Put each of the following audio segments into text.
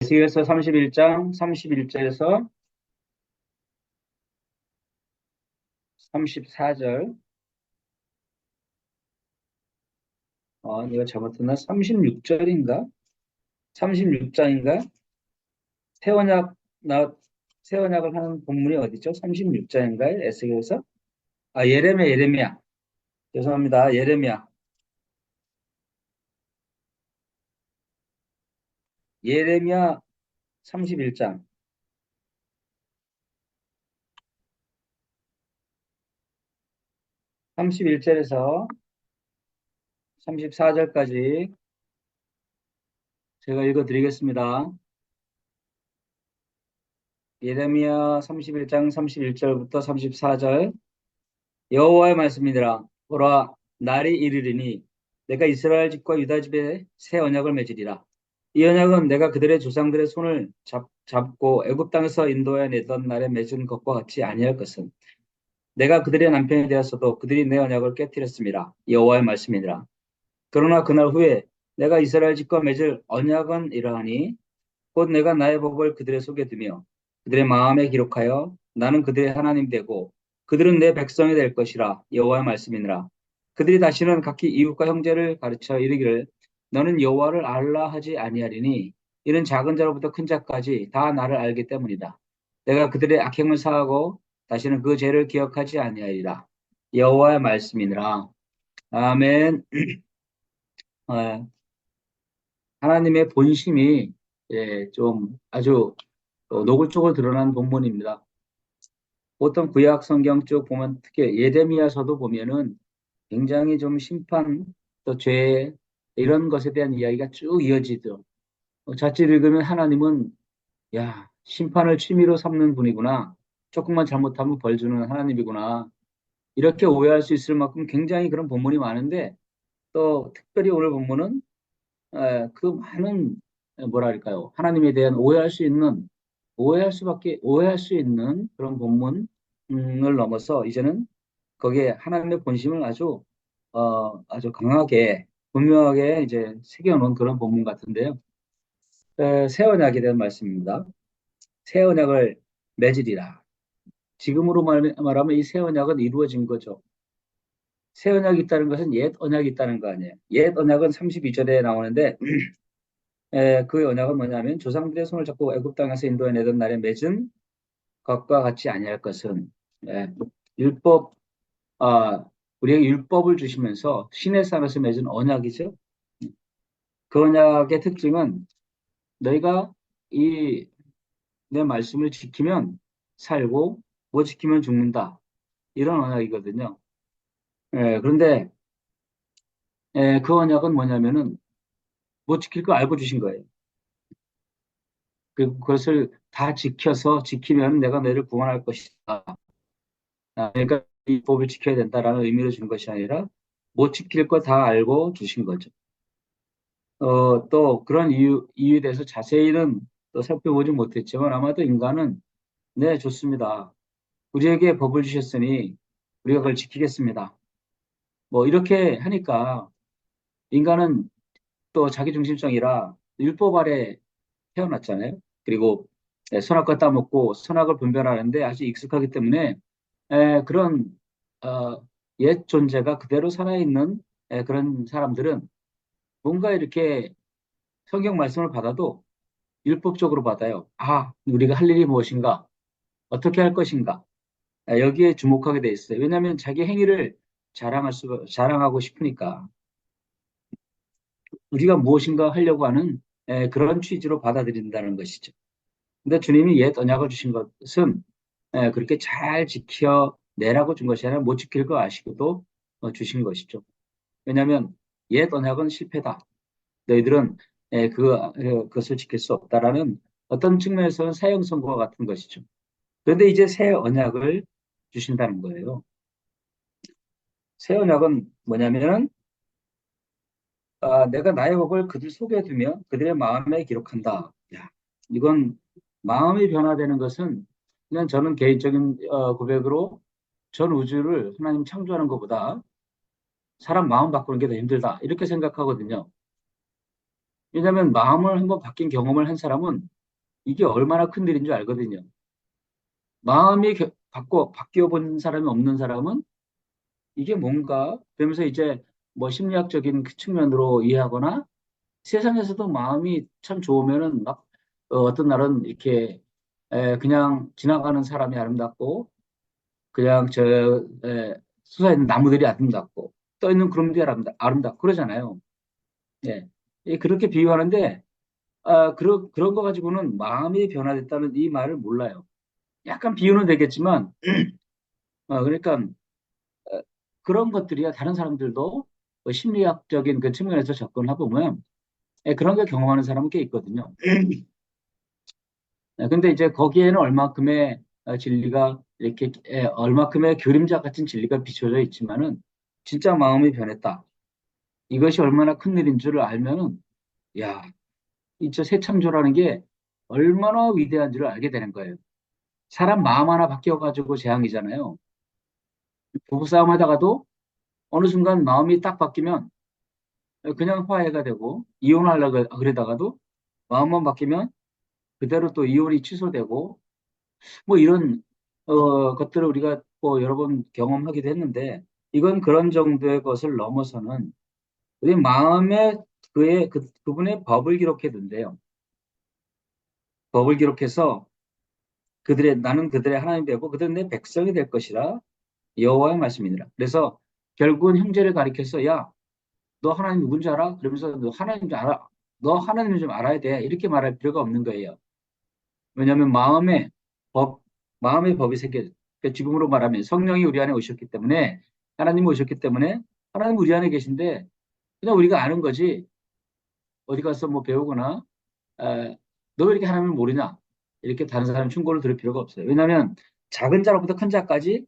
에스겔서 31장 31절에서 34절. 이거 잘못했나? 36절인가? 36장인가? 새 언약, 나, 새 언약을 하는 본문이 어디죠? 36장인가요? 에스겔서? 예레미야. 죄송합니다. 예레미야 31장. 31절에서 34절까지 제가 읽어드리겠습니다. 예레미야 31장 31절부터 34절. 여호와의 말씀이니라. 보라, 날이 이르리니 내가 이스라엘 집과 유다 집에 새 언약을 맺으리라. 이 언약은 내가 그들의 조상들의 손을 잡고 애굽 땅에서 인도해 내던 날에 맺은 것과 같이 아니할 것은 내가 그들의 남편이 되었어도 그들이 내 언약을 깨뜨렸습니다. 여호와의 말씀이니라. 그러나 그날 후에 내가 이스라엘 집과 맺을 언약은 이러하니 곧 내가 나의 법을 그들의 속에 두며 그들의 마음에 기록하여 나는 그들의 하나님 되고 그들은 내 백성이 될 것이라. 여호와의 말씀이니라. 그들이 다시는 각기 이웃과 형제를 가르쳐 이르기를 너는 여호와를 알라 하지 아니하리니 이는 작은 자로부터 큰 자까지 다 나를 알기 때문이다. 내가 그들의 악행을 사하고 다시는 그 죄를 기억하지 아니하리라. 여호와의 말씀이니라. 아멘. 어, 하나님의 본심이 좀 아주 노골적으로 드러난 본문입니다. 보통 구약 성경 쪽 보면 특히 예레미야서도 보면은 굉장히 좀 심판 또 죄 이런 것에 대한 이야기가 쭉 이어지죠. 자칫 읽으면 하나님은 야 심판을 취미로 삼는 분이구나. 조금만 잘못하면 벌 주는 하나님이구나. 이렇게 오해할 수 있을 만큼 굉장히 그런 본문이 많은데 또 특별히 오늘 본문은 그 많은 뭐랄까요 하나님에 대한 오해할 수 있는 그런 본문을 넘어서 이제는 거기에 하나님의 본심을 아주 강하게 분명하게 이제 새겨놓은 그런 본문 같은데요. 새 언약에 대한 말씀입니다. 새 언약을 맺으리라. 지금으로 말하면 이 새 언약은 이루어진 거죠. 새 언약이 있다는 것은 옛 언약이 있다는 거 아니에요. 옛 언약은 32절에 나오는데 그 언약은 뭐냐면 조상들의 손을 잡고 애굽 땅에서 인도해내던 날에 맺은 것과 같이 아니할 것은 예, 율법 우리에게 율법을 주시면서 신의 산에서 맺은 언약이죠. 그 언약의 특징은 너희가 이 내 말씀을 지키면 살고 못 지키면 죽는다. 이런 언약이거든요. 그런데 그 언약은 뭐냐면은 못 지킬 거 알고 주신 거예요. 그것을 다 지키면 내가 너희를 구원할 것이다. 그러니까 이 법을 지켜야 된다라는 의미로 주는 것이 아니라 못 지킬 거 다 알고 주신 거죠. 또 그런 이유에 대해서 자세히는 또 살펴보지 못했지만 아마도 인간은 네, 좋습니다. 우리에게 법을 주셨으니 우리가 그걸 지키겠습니다. 뭐 이렇게 하니까 인간은 또 자기중심적이라 율법 아래 태어났잖아요. 그리고 선악과 따먹고 선악을 분별하는데 아주 익숙하기 때문에 그런 옛 존재가 그대로 살아있는 그런 사람들은 뭔가 이렇게 성경 말씀을 받아도 율법적으로 받아요. 우리가 할 일이 무엇인가? 어떻게 할 것인가? 여기에 주목하게 돼 있어요. 왜냐하면 자기 행위를 자랑하고 싶으니까 우리가 무엇인가 하려고 하는 그런 취지로 받아들인다는 것이죠. 근데 주님이 옛 언약을 주신 것은 그렇게 잘 지켜내라고 준 것이 아니라 못 지킬 거 아시고도 주신 것이죠. 왜냐하면 옛 언약은 실패다. 너희들은 그것을 지킬 수 없다라는 어떤 측면에서는 사형 선고와 같은 것이죠. 그런데 이제 새 언약을 주신다는 거예요. 새 언약은 뭐냐면 내가 나의 법을 그들 속에 두며 그들의 마음에 기록한다. 야, 이건 마음이 변화되는 것은 그냥 저는 개인적인 고백으로 전 우주를 하나님 창조하는 것보다 사람 마음 바꾸는 게 더 힘들다. 이렇게 생각하거든요. 왜냐하면 마음을 한번 바뀐 경험을 한 사람은 이게 얼마나 큰 일인 줄 알거든요. 마음이 바뀌어 본 사람이 없는 사람은 이게 뭔가 그러면서 이제 뭐 심리학적인 그 측면으로 이해하거나 세상에서도 마음이 참 좋으면은 막 어떤 날은 이렇게 그냥 지나가는 사람이 아름답고 그냥 솟아 있는 나무들이 아름답고 떠 있는 구름들이 아름답고 그러잖아요. 예. 그렇게 비유하는데 그런 거 가지고는 마음이 변화됐다는 이 말을 몰라요. 약간 비유는 되겠지만 그러니까 어, 그런 것들이야 다른 사람들도 뭐 심리학적인 그 측면에서 접근을 해보면 그런 걸 경험하는 사람은 꽤 있거든요. 근데 이제 거기에는 얼마큼의 진리가 이렇게 얼마큼의 그림자 같은 진리가 비춰져 있지만은 진짜 마음이 변했다. 이것이 얼마나 큰 일인 줄을 알면은 야, 이 저 새참조라는 게 얼마나 위대한 줄을 알게 되는 거예요. 사람 마음 하나 바뀌어가지고 재앙이잖아요. 부부싸움 하다가도 어느 순간 마음이 딱 바뀌면 그냥 화해가 되고 이혼하려고 그러다가도 마음만 바뀌면 그대로 또 이혼이 취소되고 뭐 이런 것들을 우리가 뭐 여러 번 경험하기도 했는데 이건 그런 정도의 것을 넘어서는 우리 마음에 그분의 법을 기록해 둔대요. 법을 기록해서 나는 그들의 하나님이 되고 그들은 내 백성이 될 것이라 여호와의 말씀이니라. 그래서 결국은 형제를 가리켜서 야, 너 하나님 누군지 알아? 그러면서 너 하나님 좀 알아. 너 하나님을 좀 알아야 돼. 이렇게 말할 필요가 없는 거예요. 왜냐하면 법, 마음의 법이 그러니까 지금으로 말하면 성령이 우리 안에 오셨기 때문에 하나님이 오셨기 때문에 하나님 우리 안에 계신데 그냥 우리가 아는 거지 어디 가서 뭐 배우거나 너 왜 이렇게 하나님을 모르냐 이렇게 다른 사람 충고를 들을 필요가 없어요. 왜냐하면 작은 자로부터 큰 자까지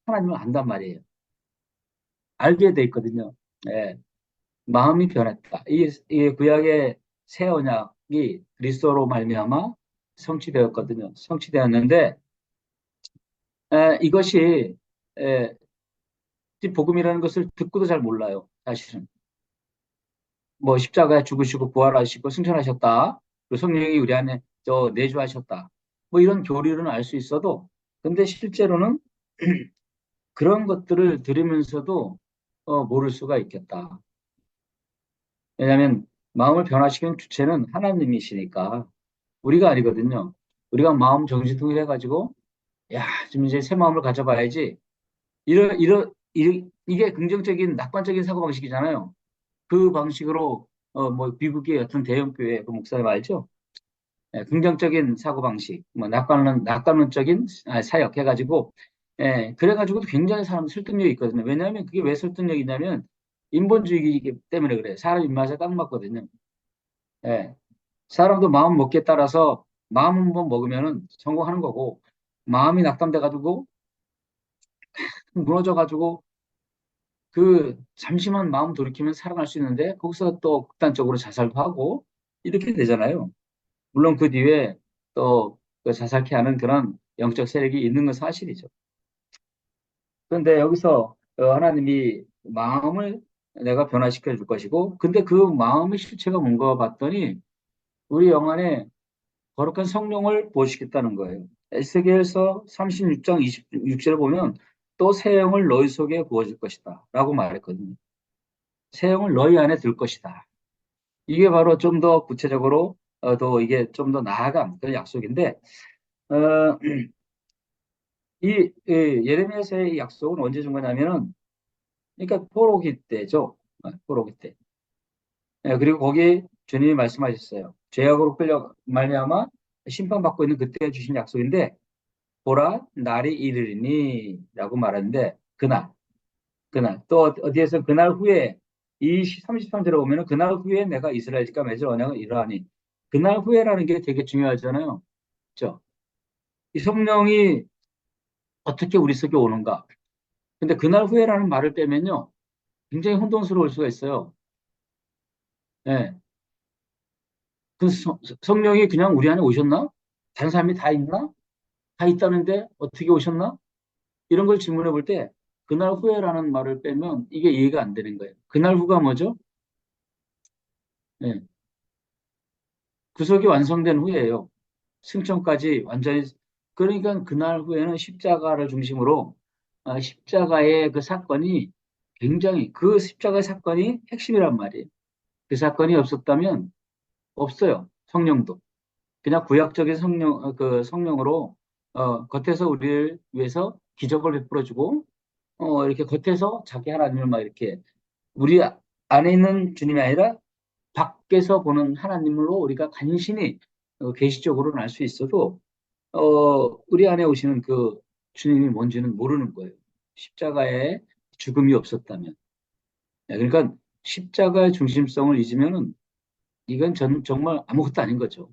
하나님을 안단 말이에요. 알게 돼 있거든요. 예, 마음이 변했다. 이 구약의 새 언약이 그리스도로 말미암아 성취되었거든요. 성취되었는데 이것이 에, 이 복음이라는 것을 듣고도 잘 몰라요. 사실은 뭐 십자가에 죽으시고 부활하시고 승천하셨다. 그리고 성령이 우리 안에 내주하셨다. 뭐 이런 교리는 알 수 있어도 근데 실제로는 그런 것들을 들으면서도 모를 수가 있겠다. 왜냐하면 마음을 변화시키는 주체는 하나님이시니까 우리가 아니거든요. 우리가 마음 정신통일 해가지고 야, 좀 이제 새 마음을 가져봐야지. 이게 긍정적인 낙관적인 사고방식이잖아요. 그 방식으로 뭐 미국의 어떤 대형교회 그 목사님 알죠? 긍정적인 사고방식, 뭐 낙관론적인 사역 해가지고 그래가지고도 굉장히 사람 설득력이 있거든요. 왜냐하면 그게 왜 설득력이 있냐면 인본주의이기 때문에 그래요. 사람 입맛에 딱 맞거든요. 예. 사람도 마음 먹기에 따라서 마음 한번 먹으면은 성공하는 거고 마음이 낙담돼가지고 무너져가지고 그 잠시만 마음 돌이키면 살아날 수 있는데 거기서 또 극단적으로 자살도 하고 이렇게 되잖아요. 물론 그 뒤에 또그 자살케 하는 그런 영적 세력이 있는 건 사실이죠. 그런데 여기서 하나님이 마음을 내가 변화시켜 줄 것이고 근데 그 마음의 실체가 뭔가 봤더니 우리 영안에 거룩한 성령을 부어주시겠다는 거예요. 에스겔서 36장 26절을 보면 또 새 영을 너희 속에 부어줄 것이다 라고 말했거든요. 새 영을 너희 안에 둘 것이다. 이게 바로 좀 더 구체적으로 더 이게 좀 더 나아간 그런 약속인데 어, 예레미야서의 약속은 언제 준 거냐면은 그러니까 포로기 때죠. 포로기 때. 그리고 거기 주님이 말씀하셨어요. 죄악으로 끌려 말미암아 심판받고 있는 그때 주신 약속인데 보라 날이 이르리니 라고 말하는데 그날 또 어디에서 그날 후에 이 33절에 보면은 그날 후에 내가 이스라엘 집과 맺을 언약은 이러하니 그날 후에라는 게 되게 중요하잖아요. 그렇죠? 이 성령이 어떻게 우리 속에 오는가? 근데 그날 후에라는 말을 빼면요. 굉장히 혼돈스러울 수가 있어요. 예. 그 성령이 그냥 우리 안에 오셨나? 다른 사람이 다 있나? 다 있다는데 어떻게 오셨나? 이런 걸 질문해 볼 때 그날 후에라는 말을 빼면 이게 이해가 안 되는 거예요. 그날 후가 뭐죠? 예. 구속이 완성된 후에요. 승천까지 완전히 그러니까 그날 후에는 십자가를 중심으로 십자가의 그 사건이 굉장히 그 십자가의 사건이 핵심이란 말이에요. 그 사건이 없었다면 없어요. 성령도. 그냥 구약적인 성령, 그 성령으로, 겉에서 우리를 위해서 기적을 베풀어주고, 이렇게 겉에서 자기 하나님을 막 이렇게, 우리 안에 있는 주님이 아니라 밖에서 보는 하나님으로 우리가 간신히 계시적으로는 알 수 있어도, 우리 안에 오시는 그 주님이 뭔지는 모르는 거예요. 십자가에 죽음이 없었다면. 네, 그러니까 십자가의 중심성을 잊으면은 이건 정말 아무것도 아닌 거죠.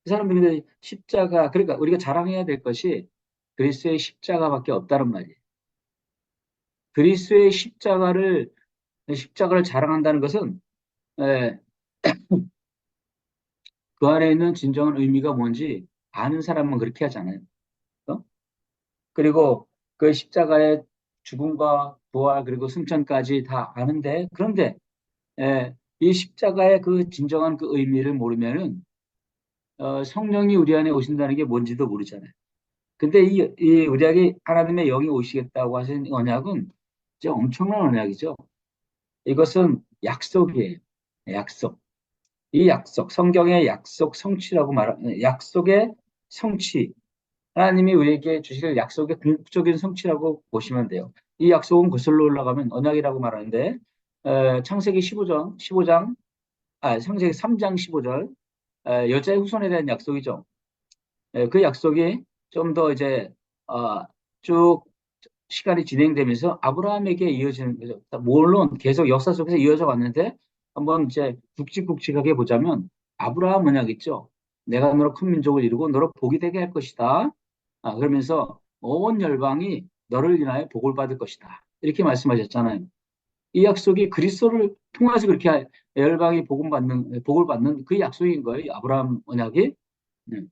그 사람들이 십자가, 그러니까 우리가 자랑해야 될 것이 그리스도의 십자가밖에 없다는 말이에요. 그리스도의 십자가를 자랑한다는 것은, 에, 그 안에 있는 진정한 의미가 뭔지 아는 사람만 그렇게 하잖아요. 어? 그리고 그 십자가의 죽음과 부활, 그리고 승천까지 다 아는데, 그런데, 이 십자가의 그 진정한 그 의미를 모르면은, 성령이 우리 안에 오신다는 게 뭔지도 모르잖아요. 근데 이 우리에게 하나님의 영이 오시겠다고 하신 언약은 진짜 엄청난 언약이죠. 이것은 약속이에요. 약속. 이 약속, 성경의 약속 성취라고 말하는 약속의 성취. 하나님이 우리에게 주실 약속의 궁극적인 성취라고 보시면 돼요. 이 약속은 거슬러 올라가면 언약이라고 말하는데, 창세기 15장, 창세기 3장 15절, 여자의 후손에 대한 약속이죠. 그 약속이 좀 더 이제, 어, 쭉 시간이 진행되면서 아브라함에게 이어지는 거죠. 물론 계속 역사 속에서 이어져 왔는데 한번 이제 굵직굵직하게 보자면 아브라함 언약 있죠. 내가 너로 큰 민족을 이루고 너로 복이 되게 할 것이다. 그러면서 온 열방이 너를 인하여 복을 받을 것이다. 이렇게 말씀하셨잖아요. 이 약속이 그리스도를 통해서 그렇게 열방이 복을 받는 그 약속인 거예요. 아브라함 언약이. 음.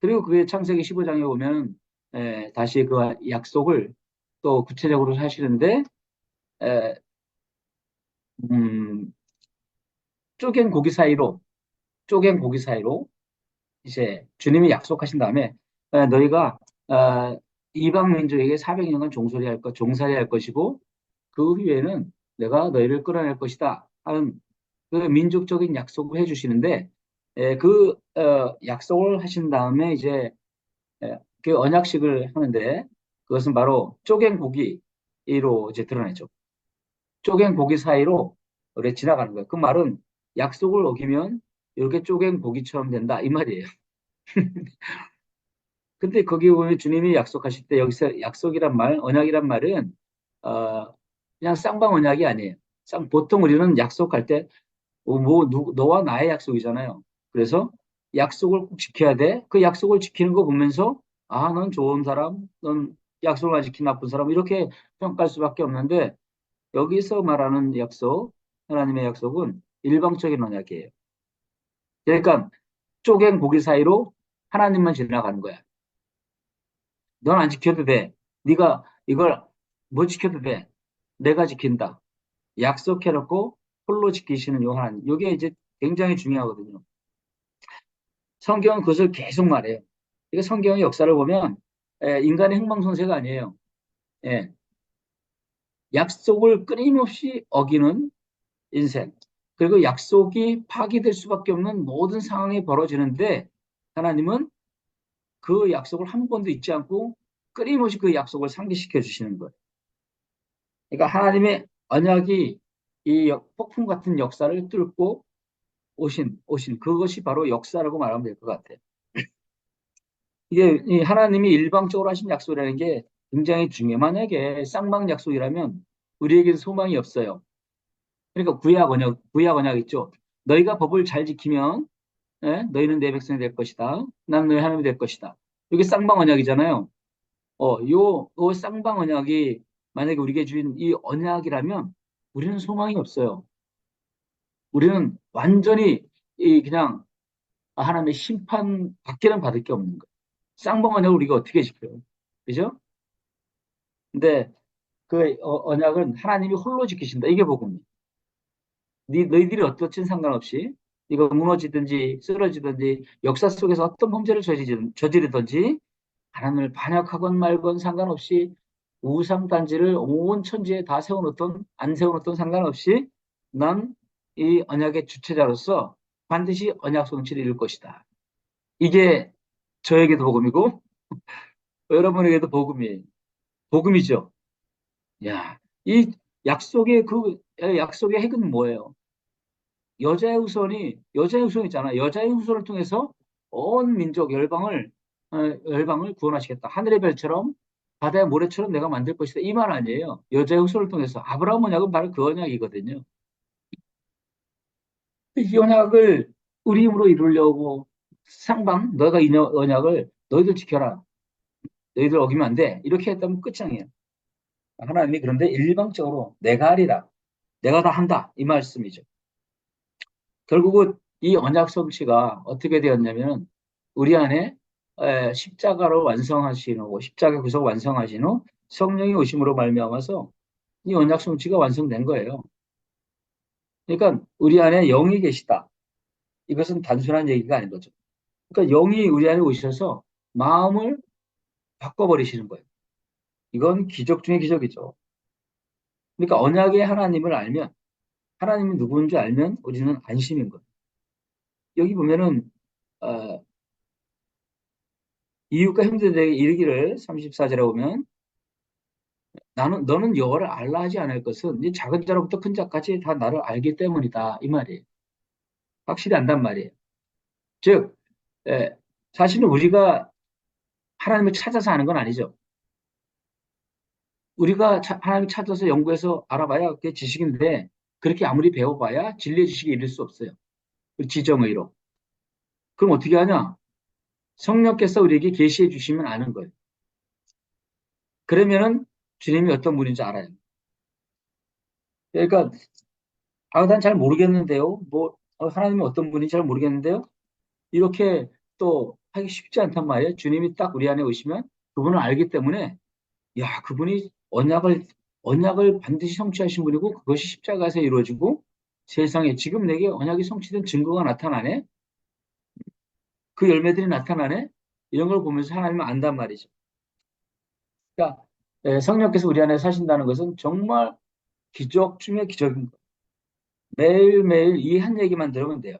그리고 그게 창세기 15장에 보면 다시 그 약속을 또 구체적으로 하시는데 에, 음, 쪼갠 고기 사이로 쪼갠 고기 사이로 이제 주님이 약속하신 다음에 너희가 이방 민족에게 400년간 종살이 할 것이고 그 후에는 내가 너희를 끌어낼 것이다 하는 그 민족적인 약속을 해주시는데 그 약속을 하신 다음에 이제 그 언약식을 하는데 그것은 바로 쪼갠 고기로 이제 드러내죠. 쪼갠 고기 사이로 우리 지나가는 거예요. 그 말은 약속을 어기면 이렇게 쪼갠 고기처럼 된다 이 말이에요. 근데 거기 보면 주님이 약속하실 때 여기서 약속이란 말, 언약이란 말은 그냥 쌍방 언약이 아니에요. 보통 우리는 약속할 때 너와 나의 약속이잖아요. 그래서 약속을 꼭 지켜야 돼. 그 약속을 지키는 거 보면서 넌 좋은 사람, 넌 약속을 안 지킨 나쁜 사람 이렇게 평가할 수밖에 없는데 여기서 말하는 약속, 하나님의 약속은 일방적인 언약이에요. 그러니까 쪼갠 고기 사이로 하나님만 지나가는 거야. 넌 안 지켜도 돼. 네가 이걸 못 지켜도 돼. 내가 지킨다. 약속해놓고 홀로 지키시는 요 하나님. 이게 이제 굉장히 중요하거든요. 성경은 그것을 계속 말해요. 이게 성경의 역사를 보면 인간의 흥망성쇠가 아니에요. 예, 약속을 끊임없이 어기는 인생. 그리고 약속이 파기될 수밖에 없는 모든 상황이 벌어지는데 하나님은 그 약속을 한 번도 잊지 않고 끊임없이 그 약속을 상기시켜 주시는 거예요. 그러니까 하나님의 언약이 이 폭풍 같은 역사를 뚫고 오신 그것이 바로 역사라고 말하면 될 것 같아요. 이게 이 하나님이 일방적으로 하신 약속이라는 게 굉장히 중요해요. 만약에 쌍방 약속이라면 우리에게는 소망이 없어요. 그러니까 구약 언약 있죠. 너희가 법을 잘 지키면 너희는 내 백성이 될 것이다. 난 너희 하나님이 될 것이다. 이게 쌍방 언약이잖아요. 요 쌍방 언약이 만약에 우리에게 주인 이 언약이라면 우리는 소망이 없어요. 우리는 완전히 그냥 하나님의 심판 밖에는 받을 게 없는 거예요. 쌍방 언약을 우리가 어떻게 지켜요? 그죠? 근데 그 언약은 하나님이 홀로 지키신다. 이게 복음이에요. 너희들이 어떻든 상관없이 이거 무너지든지 쓰러지든지 역사 속에서 어떤 범죄를 저지르든지 하나님을 반역하건 말건 상관없이 우상단지를 온 천지에 다 세워놓던 안 세워놓던 상관없이 난 이 언약의 주체자로서 반드시 언약 성취를 이룰 것이다. 이게 저에게도 복음이고 여러분에게도 복음이에요. 복음이죠. 야, 이 약속의 핵은 뭐예요? 여자의 후손 있잖아. 여자의 후손을 통해서 온 민족 열방을 구원하시겠다. 하늘의 별처럼 바다의 모래처럼 내가 만들 것이다. 이 말 아니에요. 여자의 후손을 통해서 아브라함 언약은 바로 그 언약이거든요. 이 언약을 우리 힘으로 이루려고 상방 너가 이 언약을 너희들 지켜라. 너희들 어기면 안 돼. 이렇게 했다면 끝장이에요. 하나님이 그런데 일방적으로 내가 하리라. 내가 다 한다. 이 말씀이죠. 결국은 이 언약 성취가 어떻게 되었냐면 우리 안에 십자가를 완성하신 후 십자가 구속 완성하신 후 성령이 오심으로 말미암아서 이 언약 성취가 완성된 거예요. 그러니까 우리 안에 영이 계시다. 이것은 단순한 얘기가 아닌 거죠. 그러니까 영이 우리 안에 오셔서 마음을 바꿔버리시는 거예요. 이건 기적 중의 기적이죠. 그러니까 언약의 하나님을 알면 하나님이 누구인지 알면 우리는 안심인 거예요. 여기 보면은 어, 이웃과 형제들에게 이르기를 34절에 보면 너는 여호와를 알라 하지 않을 것은 이 작은 자로부터 큰 자까지 다 나를 알기 때문이다. 이 말이에요. 확실히 안단 말이에요. 즉, 에, 사실은 우리가 하나님을 찾아서 아는 건 아니죠. 우리가 하나님을 찾아서 연구해서 알아봐야 그게 지식인데 그렇게 아무리 배워봐야 진리의 지식에 이를 수 없어요. 그 지정의로. 그럼 어떻게 하냐? 성령께서 우리에게 계시해 주시면 아는 거예요. 그러면은 주님이 어떤 분인지 알아요. 그러니까 난 잘 모르겠는데요. 하나님이 어떤 분인지 잘 모르겠는데요. 이렇게 또 하기 쉽지 않단 말이에요. 주님이 딱 우리 안에 오시면 그분을 알기 때문에 야, 그분이 언약을 반드시 성취하신 분이고 그것이 십자가에서 이루어지고 세상에 지금 내게 언약이 성취된 증거가 나타나네. 그 열매들이 나타나네. 이런 걸 보면서 하나님을 안단 말이죠. 그러니까 성령께서 우리 안에 사신다는 것은 정말 기적 중의 기적인 거예요. 매일매일 이 한 얘기만 들으면 돼요.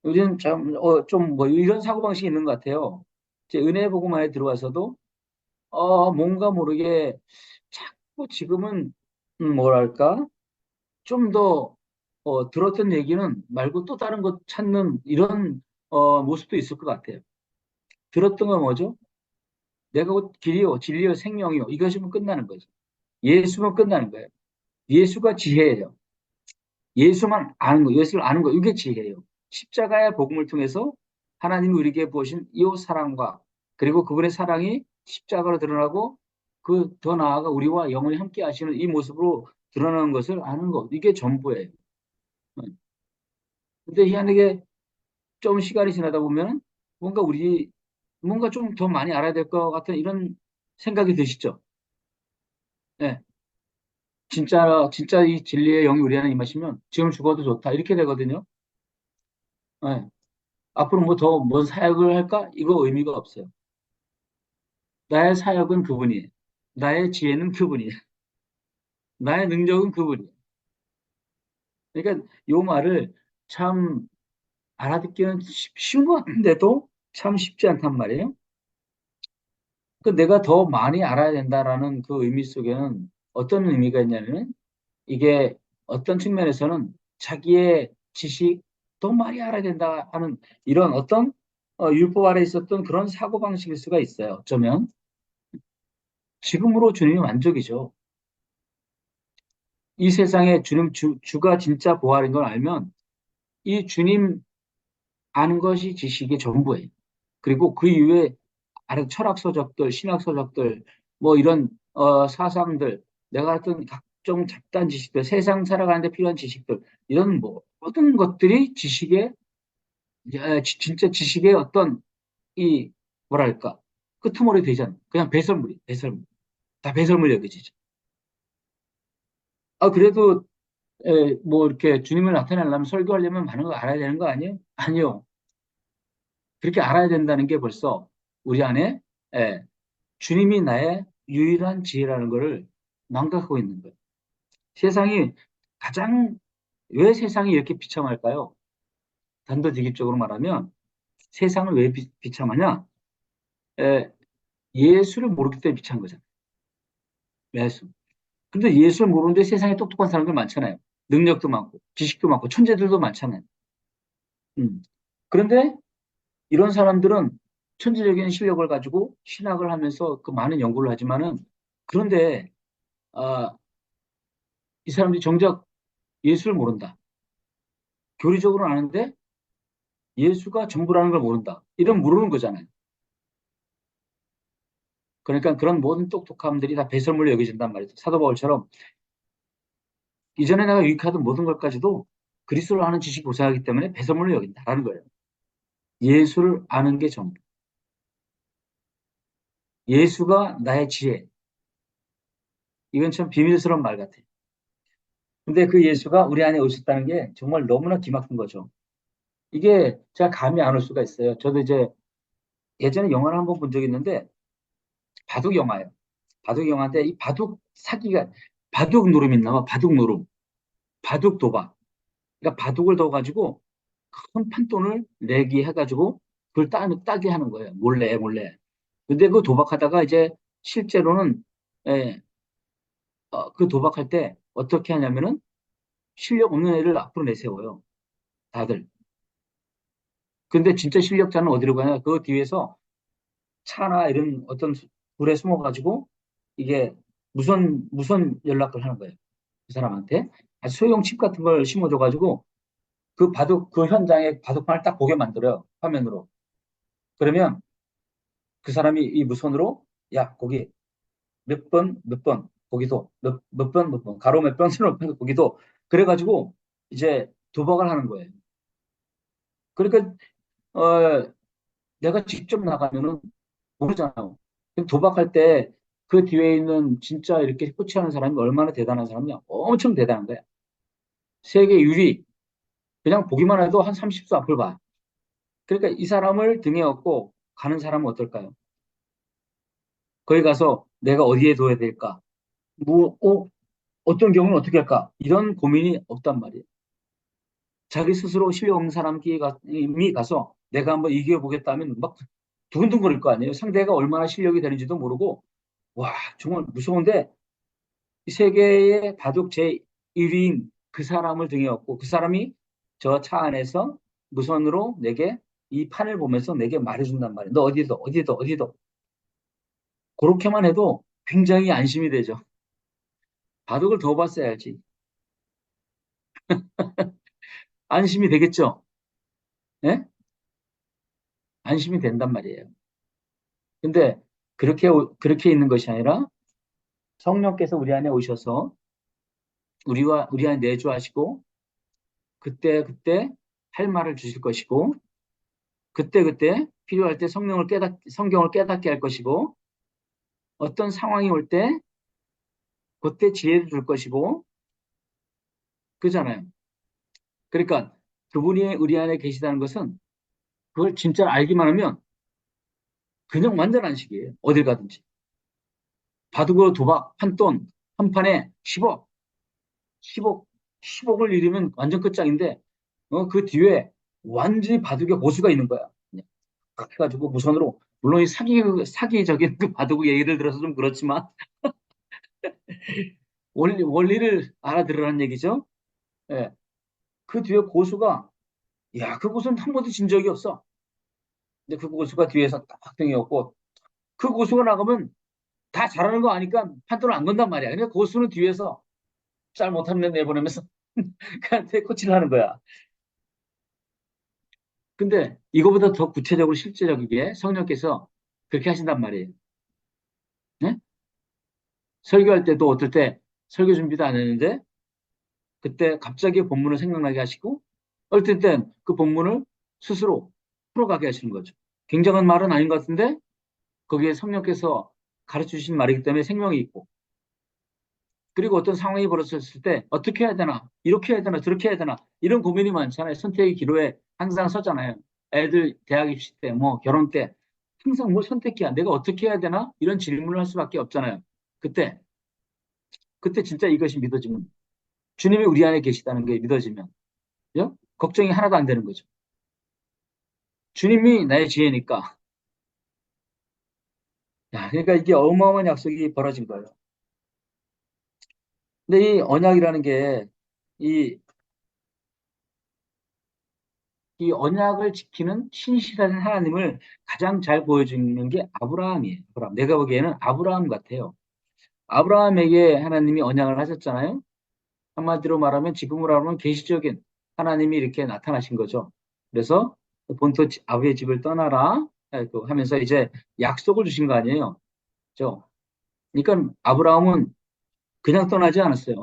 요즘 좀 뭐 이런 사고방식이 있는 것 같아요. 제 은혜 복음만에 들어와서도 뭔가 모르게 자꾸 지금은 뭐랄까 좀 더 들었던 얘기는 말고 또 다른 것 찾는 이런 모습도 있을 것 같아요. 들었던 건 뭐죠? 내가 곧 길이요, 진리요, 생명이요. 이것이면 끝나는 거죠. 예수면 끝나는 거예요. 예수가 지혜예요. 예수만 아는 거, 예수를 아는 거, 이게 지혜예요. 십자가의 복음을 통해서 하나님이 우리에게 보신 이 사랑과 그리고 그분의 사랑이 십자가로 드러나고 그 더 나아가 우리와 영원히 함께 하시는 이 모습으로 드러나는 것을 아는 것, 이게 전부예요. 근데 희한하게 좀 시간이 지나다 보면 뭔가 뭔가 좀 더 많이 알아야 될 것 같은 이런 생각이 드시죠? 예. 진짜 이 진리의 영이 우리 안에 임하시면 지금 죽어도 좋다. 이렇게 되거든요. 예. 앞으로 뭐 더 뭔 사역을 할까? 이거 의미가 없어요. 나의 사역은 그분이에요. 나의 지혜는 그분이에요. 나의 능력은 그분이에요. 그러니까 요 말을 참 알아듣기는 쉬운 것 같은데도 참 쉽지 않단 말이에요. 그 내가 더 많이 알아야 된다라는 그 의미 속에는 어떤 의미가 있냐면 이게 어떤 측면에서는 자기의 지식 더 많이 알아야 된다 하는 이런 어떤 율법 아래 있었던 그런 사고방식일 수가 있어요. 어쩌면 지금으로 주님이 만족이죠. 이 세상에 주가 진짜 보활인 걸 알면 이 주님 아는 것이 지식의 전부예요. 그리고 그 이후에 다른 철학 서적들, 신학 서적들, 뭐 이런 사상들, 내가 했던 각종 잡다한 지식들, 세상 살아가는데 필요한 지식들, 이런 모든 것들이 진짜 지식의 어떤 이 뭐랄까 끄트머리 되잖아. 그냥 배설물이 배설물. 다 배설물 여겨지죠. 그래도 뭐 이렇게 주님을 나타내려면 설교하려면 많은 걸 알아야 되는 거 아니에요? 아니요. 그렇게 알아야 된다는 게 벌써 우리 안에 예, 주님이 나의 유일한 지혜라는 것을 망각하고 있는 거예요. 세상이 가장 왜 세상이 이렇게 비참할까요? 단도직입적으로 말하면 세상을 왜 비참하냐? 에, 예수를 모르기 때문에 비참한 거잖아요. 예수. 근데 예수를 모르는데 세상에 똑똑한 사람들 많잖아요. 능력도 많고 지식도 많고 천재들도 많잖아요. 음. 그런데 이런 사람들은 천재적인 실력을 가지고 신학을 하면서 그 많은 연구를 하지만은 그런데 아, 이 사람들이 정작 예수를 모른다. 교리적으로 아는데 예수가 전부라는 걸 모른다. 이런 모르는 거잖아요. 그러니까 그런 모든 똑똑함들이 다 배설물로 여겨진단 말이죠. 사도 바울처럼 이전에 내가 유익하던 모든 것까지도 그리스도를 아는 지식이 고사하기 때문에 배설물로 여긴다라는 거예요. 예수를 아는 게 전부. 예수가 나의 지혜. 이건 참 비밀스러운 말 같아요. 근데 그 예수가 우리 안에 오셨다는 게 정말 너무나 기막힌 거죠. 이게 제가 감이 안 올 수가 있어요. 저도 이제 예전에 영화를 한번 본 적이 있는데 바둑 영화예요. 바둑 영화인데 이 바둑 사기가 바둑 노름 있나 봐. 바둑 노름. 바둑 도박. 그러니까 바둑을 둬가지고 큰 판돈을 내기 해가지고 그걸 따게 하는 거예요. 몰래 몰래. 근데 그 도박하다가 이제 실제로는 예, 그 도박할 때 어떻게 하냐면은 실력 없는 애를 앞으로 내세워요. 다들. 근데 진짜 실력자는 어디로 가냐? 그 뒤에서 차나 이런 어떤 불에 숨어가지고 이게 무선 연락을 하는 거예요. 그 사람한테. 아주 소형 칩 같은 걸 심어줘가지고 그 바둑, 그 현장에 바둑판을 딱 보게 만들어요. 화면으로. 그러면 그 사람이 이 무선으로 야, 거기 몇 번, 거기도 몇 번, 몇 번, 가로 몇 번, 세로 몇 번, 거기도 그래가지고 이제 도박을 하는 거예요. 그러니까 어, 내가 직접 나가면은 모르잖아요. 도박할 때 그 뒤에 있는 진짜 이렇게 코치하는 사람이 얼마나 대단한 사람이냐? 엄청 대단한 거야. 세계 유리. 그냥 보기만 해도 한 30수 앞을 봐. 그러니까 이 사람을 등에 업고 가는 사람은 어떨까요? 거기 가서 내가 어디에 둬야 될까? 뭐, 어떤 경우는 어떻게 할까? 이런 고민이 없단 말이에요. 자기 스스로 실력 없는 사람이 가서 내가 한번 이겨보겠다면 막 두근두근거릴 거 아니에요. 상대가 얼마나 실력이 되는지도 모르고 와 정말 무서운데 이 세계의 바둑 제1위인 그 사람을 등에 업고 그 사람이 저 차 안에서 무선으로 내게 이 판을 보면서 내게 말해준단 말이에요. 너 어디도 어디도 어디도 그렇게만 해도 굉장히 안심이 되죠. 바둑을 더 봤어야지. 안심이 되겠죠. 예? 안심이 된단 말이에요. 근데 그렇게 있는 것이 아니라 성령께서 우리 안에 오셔서 우리 안에 내주하시고 그때 할 말을 주실 것이고 그때 필요할 때 성경을 깨닫게 할 것이고 어떤 상황이 올 때 그때 지혜를 줄 것이고 그잖아요. 그러니까 그분이 우리 안에 계시다는 것은 그걸 진짜 알기만 하면 그냥 완전 안식이에요. 어딜 가든지. 바둑으로 도박, 판돈, 한 판에 10억, 10억, 10억을 잃으면 완전 끝장인데 그 뒤에 완전히 바둑의 고수가 있는 거야. 그냥 딱 해가지고 무선으로 물론 이 사기적인 그 바둑 얘기를 들어서 좀 그렇지만 원리를 알아들으라는 얘기죠. 예. 그 뒤에 고수가 야, 그 고수는 한 번도 진 적이 없어. 근데 그 고수가 뒤에서 딱 등이었고 그 고수가 나가면 다 잘하는 거 아니까 판도를 안 건단 말이야. 근데 고수는 뒤에서 잘 못하는 애 내보내면서 그한테 코치를 하는 거야. 근데 이거보다 더 구체적으로 실제적이게 성령께서 그렇게 하신단 말이에요. 네? 설교할 때도 어떨 때 설교 준비도 안 했는데 그때 갑자기 본문을 생각나게 하시고 어떨 땐 그 본문을 스스로 풀어가게 하시는 거죠. 굉장한 말은 아닌 것 같은데 거기에 성령께서 가르쳐 주신 말이기 때문에 생명이 있고 그리고 어떤 상황이 벌어졌을 때 어떻게 해야 되나, 이렇게 해야 되나, 저렇게 해야 되나, 이런 고민이 많잖아요. 선택의 기로에 항상 서잖아요. 애들 대학 입시 때, 뭐 결혼 때 항상 뭐 선택해야 내가 어떻게 해야 되나 이런 질문을 할 수밖에 없잖아요. 그때 그때 진짜 이것이 믿어지면 주님이 우리 안에 계시다는 게 믿어지면 그죠? 걱정이 하나도 안 되는 거죠. 주님이 나의 지혜니까. 야, 그러니까 이게 어마어마한 약속이 벌어진 거예요. 근데 이 언약이라는 게 이, 이 언약을 지키는 신실한 하나님을 가장 잘 보여주는 게 아브라함이에요. 아브라함. 내가 보기에는 아브라함 같아요. 아브라함에게 하나님이 언약을 하셨잖아요. 한마디로 말하면 지금으로 하면 계시적인 하나님이 이렇게 나타나신 거죠. 그래서 본토 아버지의 집을 떠나라 하면서 이제 약속을 주신 거 아니에요. 그죠? 그러니까 아브라함은 그냥 떠나지 않았어요.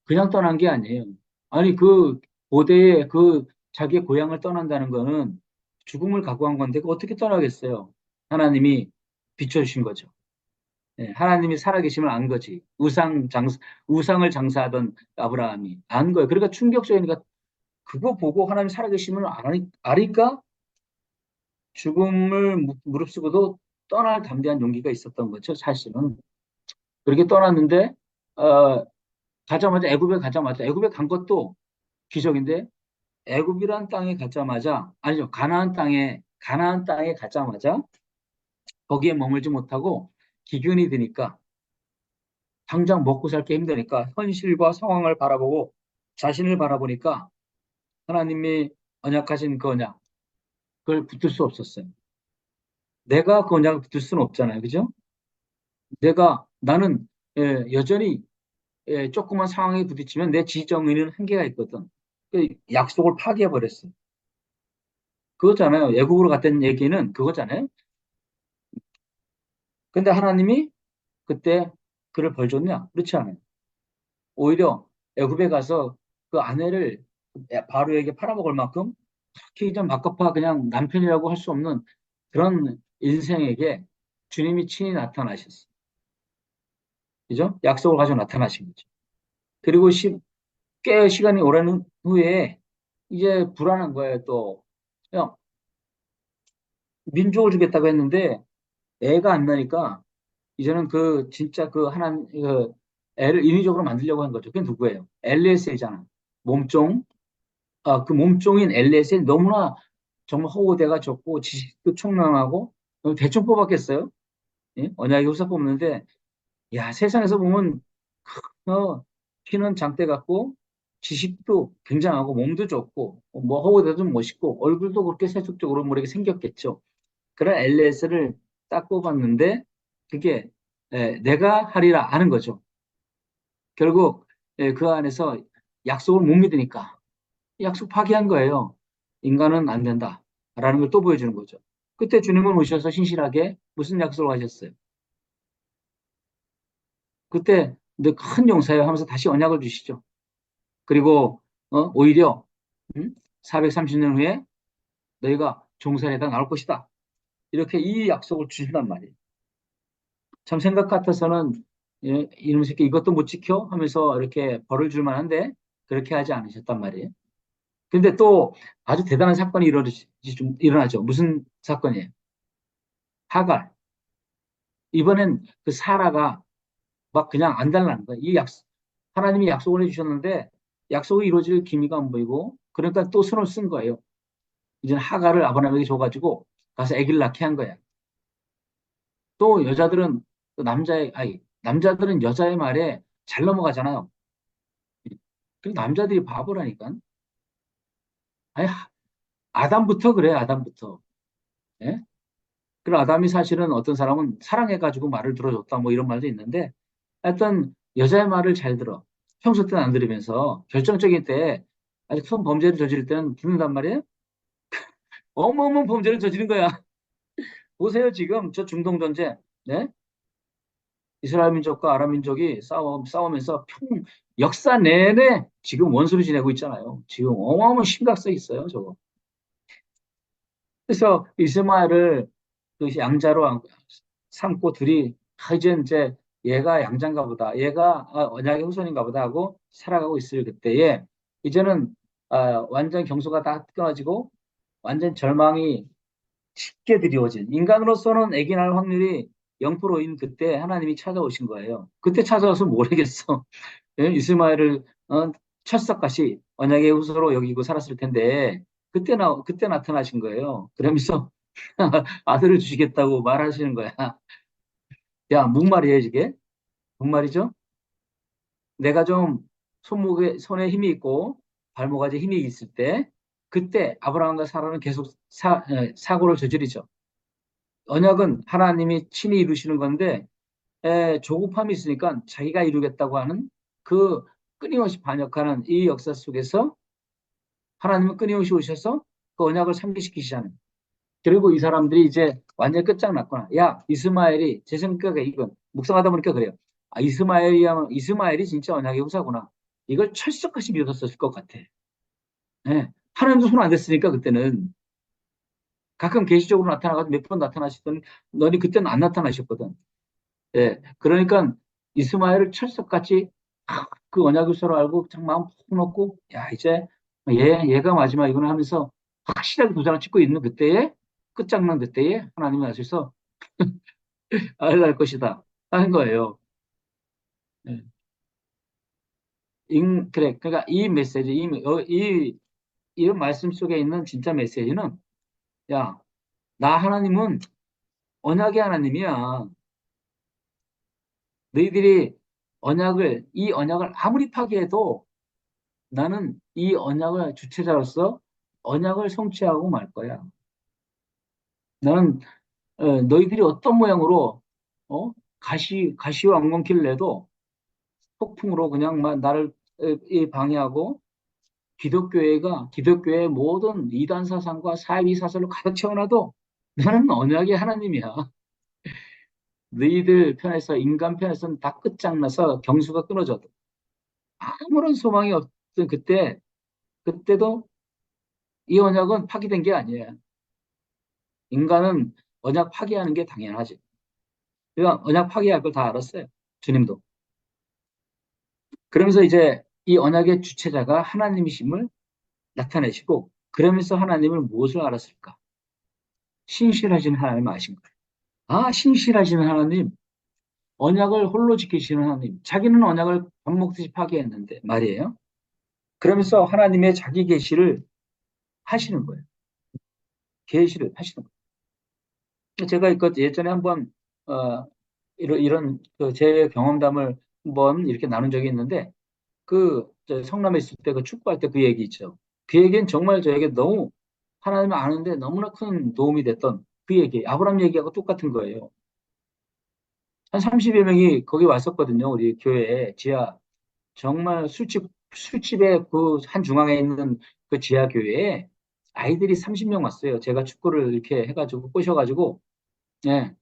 그냥 떠난 게 아니에요. 아니 그 고대의 그 자기의 고향을 떠난다는 거는 죽음을 각오한 건데 그 어떻게 떠나겠어요? 하나님이 비춰주신 거죠. 예, 하나님이 살아계심을 안 거지. 우상을 장사하던 아브라함이 안 거예요. 그러니까 충격적이니까 그거 보고 하나님 살아계심을 아니까 죽음을 무릅쓰고도 떠날 담대한 용기가 있었던 거죠. 사실은. 그렇게 떠났는데 어, 가자마자 애굽에 가자마자 애굽에 간 것도 기적인데 애굽이란 땅에 가자마자 아니죠. 가나안 땅에 가자마자 거기에 머물지 못하고 기근이 드니까 당장 먹고 살기 힘드니까 현실과 상황을 바라보고 자신을 바라보니까 하나님이 언약하신 그 언약 그걸 붙들 수 없었어요. 내가 그 언약을 붙들 수는 없잖아요. 그죠? 나는 여전히 조그만 상황에 부딪히면 내 지적 의는 한계가 있거든. 그 약속을 파기해 버렸어요. 그거잖아요. 애국으로 갔다는 얘기는 그거잖아요. 근데 하나님이 그때 그를 벌 줬냐? 그렇지 않아요. 오히려 애굽에 가서 그 아내를 바로에게 팔아먹을 만큼 특히 좀 막급하 그냥 남편이라고 할 수 없는 그런 인생에게 주님이 친히 나타나셨어요. 그죠? 약속을 가지고 나타나신 거죠. 그리고 꽤 시간이 오랜 후에 이제 불안한 거예요, 또. 야, 민족을 주겠다고 했는데 애가 안 나니까 이제는 그 진짜 그 애를 인위적으로 만들려고 한 거죠. 그게 누구예요? 엘리에셀이잖아. 몸종. 그 몸종인 엘리에셀 너무나 정말 허우대가 좁고 지식도 총명하고 대충 뽑았겠어요? 예? 언약의 후사 뽑는데 야 세상에서 보면 어, 키는 장대 같고 지식도 굉장하고 몸도 좋고 뭐 허우대도 좀 멋있고 얼굴도 그렇게 세속적으로 뭐 이렇게 생겼겠죠. 그런 엘리에셀을 딱 뽑았는데 그게 내가 하리라 하는 거죠. 결국 그 안에서 약속을 못 믿으니까 약속 파기한 거예요. 인간은 안 된다. 라는 걸 또 보여주는 거죠. 그때 주님은 오셔서 신실하게 무슨 약속을 하셨어요? 그때 큰 용사여 하면서 다시 언약을 주시죠. 그리고 오히려 430년 후에 너희가 종살이다 나올 것이다. 이렇게 이 약속을 주신단 말이에요. 참 생각 같아서는 이놈 새끼 이것도 못 지켜 하면서 이렇게 벌을 줄 만한데 그렇게 하지 않으셨단 말이에요. 근데 또 아주 대단한 사건이 일어나죠. 무슨 사건이에요? 하갈. 이번엔 그 사라가 막 그냥 안 달라는 거야. 하나님이 약속을 해주셨는데 약속이 이루어질 기미가 안 보이고 그러니까 또 손을 쓴 거예요. 이제는 하갈을 아브라함에게 줘가지고 가서 아기를 낳게 한 거야. 또 여자들은 남자들은 여자의 말에 잘 넘어가잖아요. 그 남자들이 바보라니까. 아니, 아담부터 그래, 아담부터. 예? 그 아담이 사실은 어떤 사람은 사랑해가지고 말을 들어줬다 뭐 이런 말도 있는데 하여튼 여자의 말을 잘 들어. 평소 때는 안 들으면서 결정적인 때 아주 큰 범죄를 저지를 때는 듣는단 말이에요. 어마어마한 범죄를 저지른 거야. 보세요, 지금 저 중동 전쟁. 네? 이스라엘 민족과 아랍 민족이 싸우면서 역사 내내 지금 원수를 지내고 있잖아요. 지금 어마어마한 심각성이 있어요, 저거. 그래서 이스마엘을 그 양자로 삼고 둘이 이제 얘가 양자인가 보다. 얘가 언약의 후손인가 보다 하고 살아가고 있을 그때에 이제는 완전 경수가 다 끊어지고 완전 절망이 쉽게 드리워진 인간으로서는 아기 낳을 확률이 0%인 그때 하나님이 찾아오신 거예요. 그때 찾아와서 뭘 하겠어. 예? 이스마엘을 철석같이 언약의 후손으로 여기고 살았을 텐데 그때 나타나신 거예요. 그러면서 아들을 주시겠다고 말하시는 거야. 야, 뭔 말이에요, 이게? 뭔 말이죠? 내가 좀 손에 힘이 있고 발목까지 힘이 있을 때 그때 아브라함과 사라는 계속 사고를 저지르죠. 언약은 하나님이 친히 이루시는 건데 조급함이 있으니까 자기가 이루겠다고 하는 그 끊임없이 반역하는 이 역사 속에서 하나님은 끊임없이 오셔서 그 언약을 상기시키시잖아요. 그리고 이 사람들이 이제 완전히 끝장났구나. 야, 이스마엘이 제 생각에 이건 묵상하다 보니까 그래요. 아, 이스마엘이 진짜 언약의 후사구나. 이걸 철석같이 믿었었을 것 같아. 예. 하나님도 손 안 댔으니까 그때는 가끔 계시적으로 나타나가지고 몇 번 나타나시더니 너니 그때는 안 나타나셨거든. 예. 그러니까 이스마엘을 철석같이 그 언약의 후사로 알고 참 마음 푹 놓고 야, 이제 얘가 마지막이구나 하면서 확실하게 도장을 찍고 있는 그때에 끝장난 그때에 하나님이 하셔서 알랄 것이다 하는 거예요. 예. 그래. 그러니까 이 메시지, 이런 말씀 속에 있는 진짜 메시지는, 야, 나 하나님은 언약의 하나님이야. 너희들이 이 언약을 아무리 파기해도 나는 이 언약을 주체자로서 언약을 성취하고 말 거야. 나는, 너희들이 어떤 모양으로, 가시와 엉겅퀴를 내도 폭풍으로 그냥 막 나를 방해하고 기독교의 모든 이단 사상과 사이비 사설로 가득 채워놔도 나는 언약의 하나님이야. 너희들 편에서 인간 편에서는 다 끝장나서 경수가 끊어져도 아무런 소망이 없던 그때도 이 언약은 파기된 게 아니에요. 인간은 언약 파기하는 게 당연하지. 그러니까 언약 파기할 걸 다 알았어요. 주님도. 그러면서 이제 이 언약의 주체자가 하나님이심을 나타내시고 그러면서 하나님을 무엇을 알았을까? 신실하신 하나님 아신 거예요. 아, 신실하신 하나님. 언약을 홀로 지키시는 하나님. 자기는 언약을 밥 먹듯이 파기했는데 말이에요. 그러면서 하나님의 자기 계시를 하시는 거예요. 계시를 하시는 거예요. 제가 예전에 한번 이런 그제 경험담을 한번 이렇게 나눈 적이 있는데 저 성남에 있을 때 그 축구할 때 그 얘기 있죠. 그 얘기는 정말 저에게 너무 하나님을 아는데 너무나 큰 도움이 됐던 그 얘기. 아브라함 얘기하고 똑같은 거예요. 한 30여 명이 거기 왔었거든요. 우리 교회에 지하 정말 술집의 그 한 중앙에 있는 그 지하 교회에 아이들이 30명 왔어요. 제가 축구를 이렇게 해가지고 예,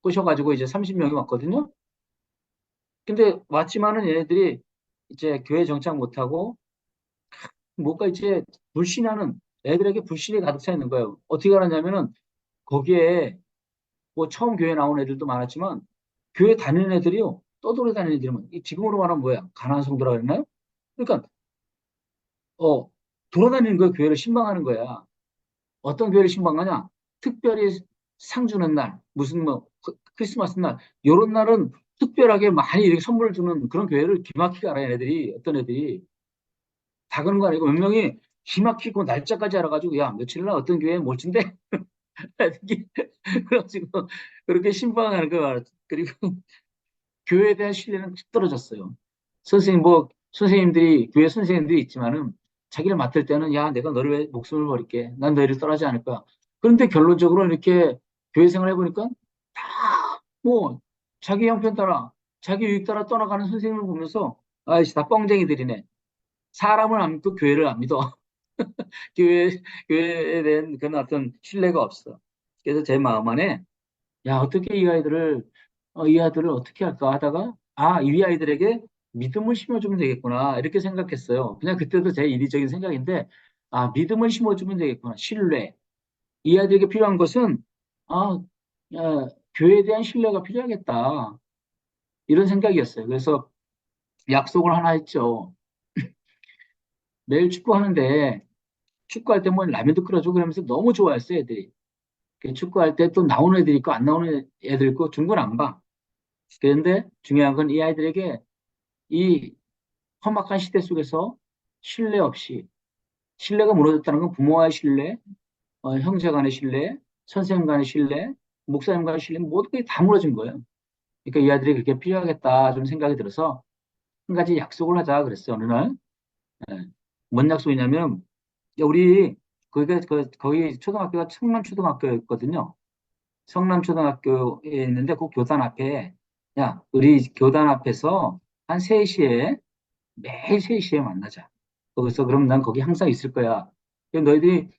꼬셔가지고 이제 30명이 왔거든요. 근데 왔지만은 얘네들이 이제 교회 정착 못하고 뭔가 이제 불신하는 애들에게 불신이 가득 차 있는 거예요. 어떻게 알았냐면은 거기에 뭐 처음 교회 나온 애들도 많았지만 교회 다니는 애들이요. 떠돌이 다니는 애들이면 지금으로 말하면 뭐야? 가난한 성도라 그랬나요? 그러니까 어 돌아다니는 거야. 교회를 신방하는 거야. 어떤 교회를 신방하냐? 특별히 상 주는 날, 무슨 뭐 크리스마스 날, 요런 날은 특별하게 많이 이렇게 선물을 주는 그런 교회를 기막히게 알아요, 애들이. 어떤 애들이. 다 그런 거 아니고 몇 명이 기막히고 날짜까지 알아가지고 야, 며칠 날 어떤 교회에 몰진대? 그래가지고 그렇게 신방하는 거 그리고 교회에 대한 신뢰는 뚝 떨어졌어요. 교회 선생님들이 있지만은 자기를 맡을 때는 야, 내가 너를 왜 목숨을 버릴게. 난 너희를 떠나지 않을 거야. 그런데 결론적으로 이렇게 교회 생활 해보니까 다 뭐 자기 형편 따라, 자기 유익 따라 떠나가는 선생님을 보면서 아이씨, 다 뻥쟁이들이네. 사람을 안 믿고 교회를 안 믿어. 교회에 대한 그런 어떤 신뢰가 없어. 그래서 제 마음 안에 야, 어떻게 이 아들을 어떻게 할까 하다가, 아, 이 아이들에게 믿음을 심어주면 되겠구나. 이렇게 생각했어요. 그냥 그때도 제 이리적인 생각인데, 아, 믿음을 심어주면 되겠구나. 신뢰. 이 아이들에게 필요한 것은, 아, 교회에 대한 신뢰가 필요하겠다. 이런 생각이었어요. 그래서 약속을 하나 했죠. 매일 축구하는데 축구할 때 뭐 라면도 끓여주고 그러면서 너무 좋아했어요, 애들이. 그 축구할 때 또 나오는 애들이 있고 안 나오는 애들 있고 중간 안 봐. 그런데 중요한 건 이 아이들에게 이 험악한 시대 속에서 신뢰 없이 신뢰가 무너졌다는 건 부모와의 신뢰, 형제 간의 신뢰, 선생님 간의 신뢰, 목사님 간의 신뢰 모든 게 다 무너진 거예요. 그러니까 이 아이들이 그렇게 필요하겠다 좀 생각이 들어서 한 가지 약속을 하자 그랬어요. 어느 날. 예. 뭔 약속이냐면 우리 거기 초등학교가 성남초등학교였거든요. 성남초등학교에 있는데 그 교단 앞에 야 우리 교단 앞에서 한 3시에 매일 3시에 만나자. 거기서 그럼 난 거기 항상 있을 거야. 근데 너희들이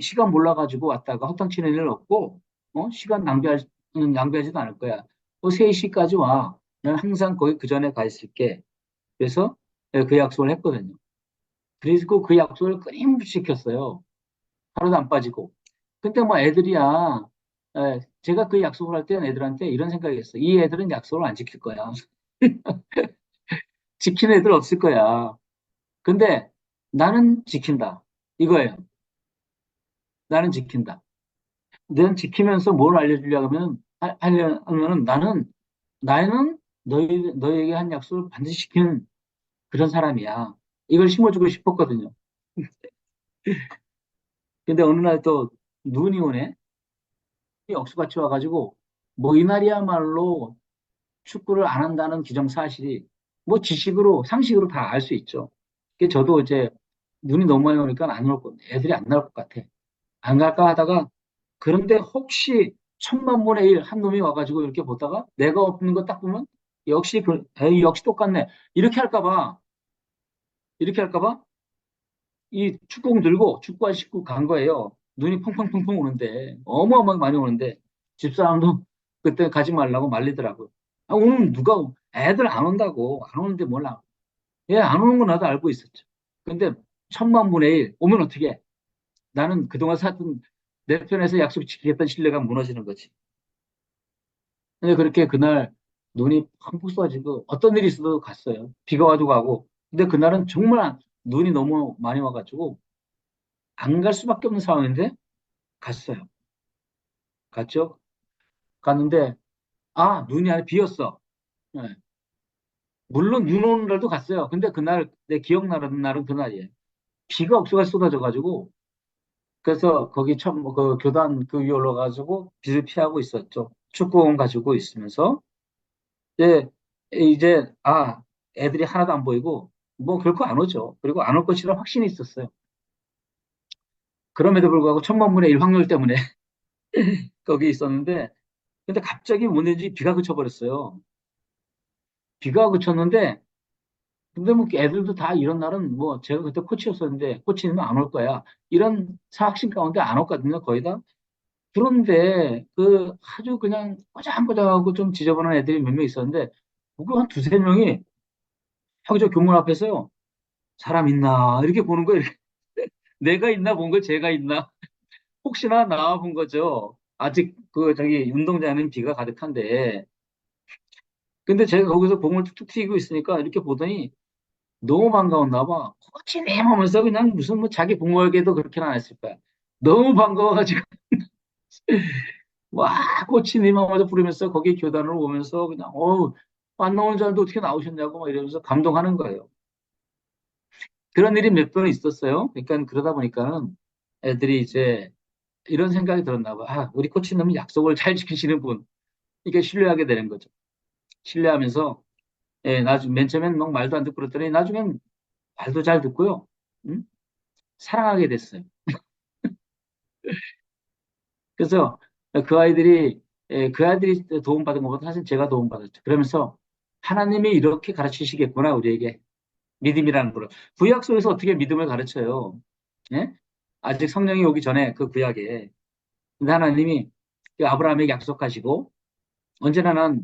시간 몰라가지고 왔다가 허탕치는 일 없고 시간 낭비하지도 않을 거야. 3시까지 와. 난 항상 거기 그 전에 가 있을게. 그래서 그 약속을 했거든요. 그리고 그 약속을 끊임없이 지켰어요. 하루도 안 빠지고. 근데 뭐 애들이야. 제가 그 약속을 할 때는 애들한테 이런 생각이 있어. 이 애들은 약속을 안 지킬 거야. 지키는 애들 없을 거야. 근데 나는 지킨다. 이거예요. 나는 지킨다. 나는 지키면서 뭘 알려주려고 하면은 나는 너희에게 한 약속을 반드시 지키는 그런 사람이야. 이걸 심어주고 싶었거든요. 근데 어느 날 또 눈이 오네. 억수같이 와가지고 뭐 이날이야말로 축구를 안 한다는 기정사실이 뭐 지식으로 상식으로 다 알 수 있죠. 그게 저도 이제 눈이 너무 많이 오니까 안 올 거, 애들이 안 나올 것 같아. 안 갈까 하다가 그런데 혹시 천만 분의 일 한 놈이 와가지고 이렇게 보다가 내가 없는 거 딱 보면 에이, 역시 똑같네. 이렇게 할까 봐 이 축구공 들고 축구화 신고 간 거예요. 눈이 펑펑펑펑 오는데 어마어마하게 많이 오는데 집사람도 그때 가지 말라고 말리더라고요. 아, 오늘 애들 안 온다고 안 오는데 몰라. 얘 안 오는 건 나도 알고 있었죠. 근데 천만 분의 일 오면 어떻게 해? 나는 그동안 살던 내 편에서 약속 지키겠다는 신뢰가 무너지는 거지. 근데 그렇게 그날 눈이 펑펑 쏟아지고 어떤 일이 있어도 갔어요. 비가 와도 가고. 근데 그날은 정말 눈이 너무 많이 와가지고 안 갈 수밖에 없는 상황인데 갔어요. 갔죠? 갔는데 눈이 아니라 비였어. 네. 물론 눈 오는 날도 갔어요. 근데 그날 내 기억나는 날은 그날이에요. 비가 억수가 쏟아져가지고 그래서 거기 처음 그 교단 그 위에 올라가지고 비를 피하고 있었죠. 축구공 가지고 있으면서 이제 애들이 하나도 안 보이고 뭐 결코 안 오죠. 그리고 안 올 것이라 확신이 있었어요. 그럼에도 불구하고 천만 분의 일 확률 때문에 거기 있었는데 근데 갑자기 뭔지 비가 그쳐버렸어요. 비가 그쳤는데 근데 뭐 애들도 다 이런 날은 뭐 제가 그때 코치였었는데 코치는 안 올 거야. 이런 사학신 가운데 안 왔거든요. 거의 다. 그런데 그 아주 그냥 꼬장꼬장하고 좀 지저분한 애들이 몇 명 있었는데 그거 한 두세 명이 학교 교문 앞에서요. 사람 있나 이렇게 보는 거예요. 이렇게. 내가 있나 본 거 제가 있나 혹시나 나와 본 거죠. 아직 그 저기 운동장에는 비가 가득한데 근데 제가 거기서 공을 툭툭 튀고 있으니까 이렇게 보더니 너무 반가웠나 봐. 코치님 하면서 그냥 무슨 뭐 자기 부모에게도 그렇게는 안 했을 거야. 너무 반가워가지고 와 코치님 하면서 부르면서 거기 교단으로 오면서 그냥 안 나오는 줄 알았는데 어떻게 나오셨냐고 막 이러면서 감동하는 거예요. 그런 일이 몇 번 있었어요. 그러니까 그러다 보니까는 애들이 이제 이런 생각이 들었나 봐. 우리 코치님은 약속을 잘 지키시는 분. 이게 신뢰하게 되는 거죠. 신뢰하면서 나중 맨 처음엔 막 말도 안 듣고 그랬더니 나중엔 말도 잘 듣고요. 응? 사랑하게 됐어요. 그래서 그 아이들이 도움받은 것보다 사실 제가 도움받았죠. 그러면서 하나님이 이렇게 가르치시겠구나, 우리에게. 믿음이라는 걸. 구약 속에서 어떻게 믿음을 가르쳐요? 예? 아직 성령이 오기 전에 그 구약에. 근데 하나님이 그 아브라함에게 약속하시고, 언제나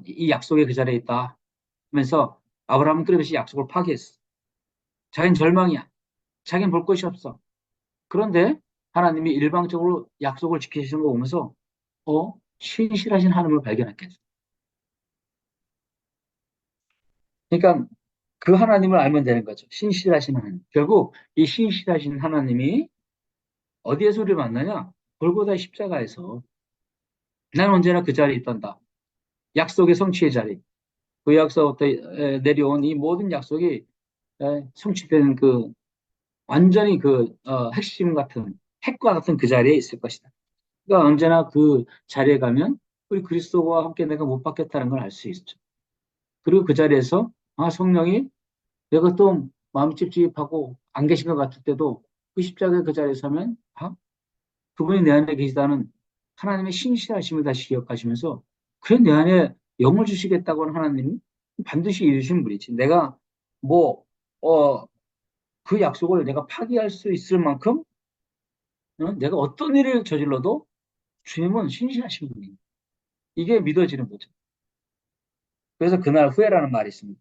이 약속의 그 자리에 있다. 하면서 아브라함은 끊임없이 약속을 파기했어. 자기는 절망이야. 자기는 볼 것이 없어. 그런데 하나님이 일방적으로 약속을 지키시는 거 보면서, 신실하신 하나님을 발견했겠죠. 그러니까 그 하나님을 알면 되는 거죠. 신실하신 하나님. 결국 이 신실하신 하나님이 어디에서 우리를 만나냐? 골고다 십자가에서. 난 언제나 그 자리에 있단다. 약속의 성취의 자리. 그 약속부터 내려온 이 모든 약속이 성취되는 그 완전히 그 핵심 같은 핵과 같은 그 자리에 있을 것이다. 그러니까 언제나 그 자리에 가면 우리 그리스도와 함께 내가 못 받겠다는 걸 알 수 있죠. 그리고 그 자리에서 성령이 내가 또 마음 찝찝하고 안 계신 것 같을 때도 그 십자가의 그 자리에 서면 그분이 내 안에 계시다는 하나님의 신실하심을 다시 기억하시면서 그래 내 안에 영을 주시겠다고 하는 하나님은 반드시 이루신 분이지. 내가 뭐 어, 그 약속을 내가 파기할 수 있을 만큼 내가 어떤 일을 저질러도 주님은 신실하신 분이에요. 이게 믿어지는 거죠. 그래서 그날 후회라는 말이 있습니다.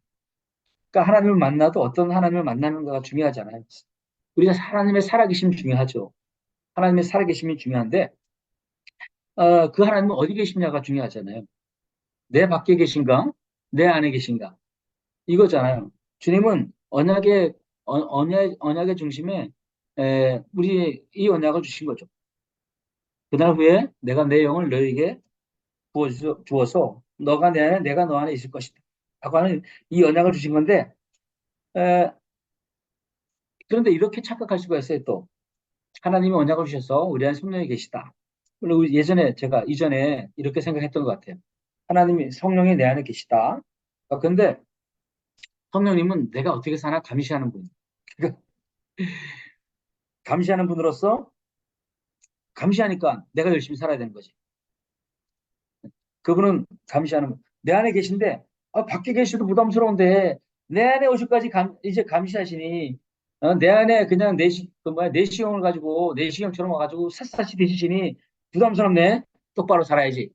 그러니까 하나님을 만나도 어떤 하나님을 만나는가가 중요하잖아요. 우리가 하나님의 살아계심이 중요하죠. 하나님의 살아계심이 중요한데 그 하나님은 어디 계시냐가 중요하잖아요. 내 밖에 계신가? 내 안에 계신가? 이거잖아요. 주님은 언약의 중심에 우리 이 언약을 주신 거죠. 그날 후에 내가 내 영을 너에게 주어서 너가 내 안에 내가 너 안에 있을 것이다. 라고 하는 이 언약을 주신 건데 에, 그런데 이렇게 착각할 수가 있어요. 또 하나님이 언약을 주셔서 우리 안에 성령이 계시다. 물론 예전에 제가 이전에 이렇게 생각했던 것 같아요. 하나님이 성령이 내 안에 계시다. 근데 성령님은 내가 어떻게 사나 감시하는 분. 그러니까 감시하는 분으로서 감시하니까 내가 열심히 살아야 되는 거지. 그분은 감시하는 분. 내 안에 계신데 밖에 계셔도 부담스러운데 내 안에 오실까지 이제 감시하시니 내 안에 그냥 내시경을 가지고 내시경처럼 와가지고 샅샅이 드시시니 부담스럽네. 똑바로 살아야지.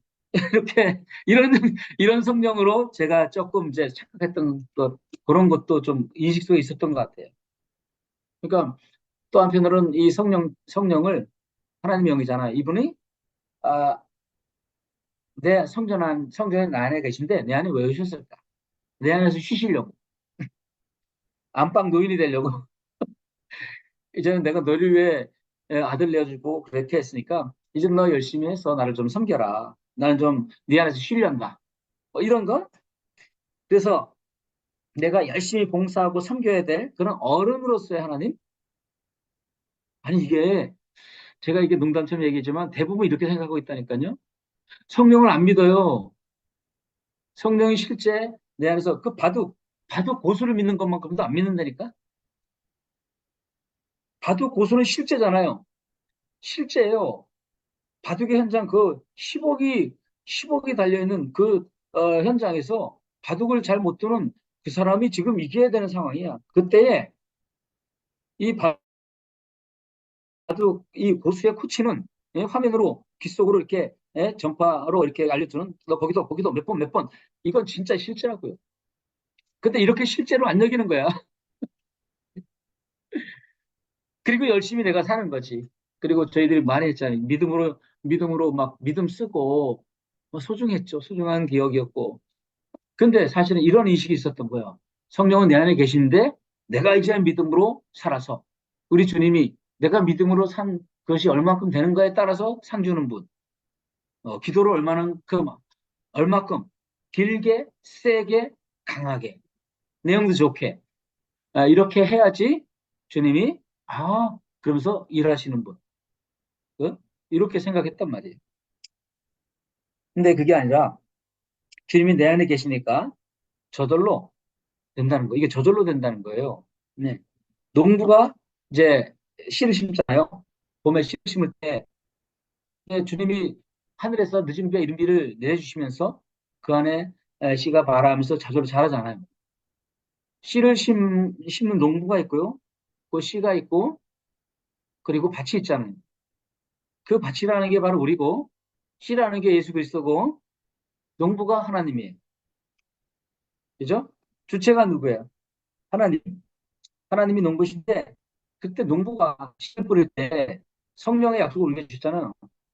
이렇게 이런 성령으로 제가 조금 이제 착각했던 것 그런 것도 좀 인식 속에 있었던 것 같아요. 그러니까 또 한편으로는 이 성령을 하나님의 영이잖아. 이분이 아, 내 성전에 나 안에 계신데 내 안에 왜 오셨을까? 내 안에서 쉬시려고 안방 노인이 되려고 이제는 내가 너를 위해 아들 내어주고 그렇게 했으니까 이제 너 열심히 해서 나를 좀 섬겨라. 나는 좀 네 안에서 쉬련다. 뭐 이런 거. 그래서 내가 열심히 봉사하고 섬겨야 될 그런 어른으로서의 하나님? 아니 이게 제가 이게 농담처럼 얘기했지만 대부분 이렇게 생각하고 있다니까요. 성령을 안 믿어요. 성령이 실제 내 안에서 그 바둑 고수를 믿는 것만큼도 안 믿는다니까. 바둑 고수는 실제잖아요. 실제예요. 바둑의 현장 그 10억이 달려있는 그 현장에서 바둑을 잘 못 두는 그 사람이 지금 이겨야 되는 상황이야. 그때에 이 바둑 이 고수의 코치는 화면으로 귓속으로 이렇게 전파로 이렇게 알려주는 너 거기도 몇 번 이건 진짜 실제라고요. 근데 이렇게 실제로 안 여기는 거야. 그리고 열심히 내가 사는 거지. 그리고 저희들이 많이 했잖아요. 믿음으로 막 믿음 쓰고 소중했죠. 소중한 기억이었고. 근데 사실은 이런 인식이 있었던 거예요. 성령은 내 안에 계신데 내가 이제 믿음으로 살아서 우리 주님이 내가 믿음으로 산 것이 얼마큼 되는가에 따라서 상 주는 분. 기도를 얼마큼 길게, 세게, 강하게, 내용도 좋게 이렇게 해야지 주님이 그러면서 일하시는 분. 어? 이렇게 생각했단 말이에요. 근데 그게 아니라 주님이 내 안에 계시니까 저절로 된다는 거. 이게 저절로 된다는 거예요. 네. 농부가 이제 씨를 심잖아요. 봄에 씨를 심을 때 주님이 하늘에서 늦은 비와 이른 비를 내려주시면서 그 안에 씨가 발하면서 저절로 자라잖아요. 씨를 심는 농부가 있고요. 그 씨가 있고 그리고 밭이 있잖아요. 그 밭이라는 게 바로 우리고 씨라는 게 예수 그리스도고 농부가 하나님이에요. 그죠? 주체가 누구예요? 하나님. 하나님이 농부신데 그때 농부가 씨를 뿌릴 때 성령의 약속을 우리에게 주셨잖아요.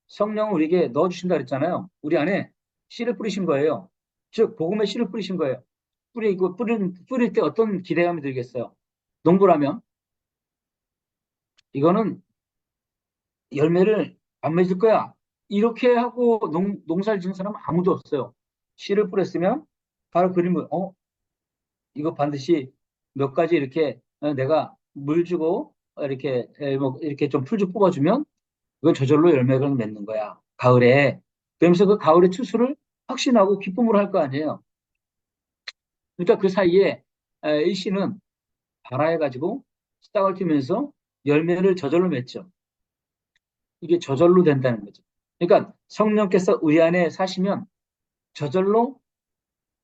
성령을 우리에게 넣어주신다 그랬잖아요. 우리 안에 씨를 뿌리신 거예요. 즉 복음의 씨를 뿌리신 거예요. 뿌릴 때 어떤 기대감이 들겠어요? 농부라면 이거는 열매를 안 맺을 거야. 이렇게 하고 농사를 지는 사람은 아무도 없어요. 씨를 뿌렸으면 바로 그림을, 이거 반드시 몇 가지 이렇게 내가 물 주고 이렇게 뭐 이렇게 좀 풀 좀 뽑아주면 그걸 저절로 열매를 맺는 거야. 가을에. 그러면서 그 가을의 추수를 확신하고 기쁨으로 할 거 아니에요. 그러니까 그 사이에 이 씨는 발화해가지고 싹을 틔면서 열매를 저절로 맺죠. 이게 저절로 된다는 거죠. 그러니까 성령께서 우리 안에 사시면 저절로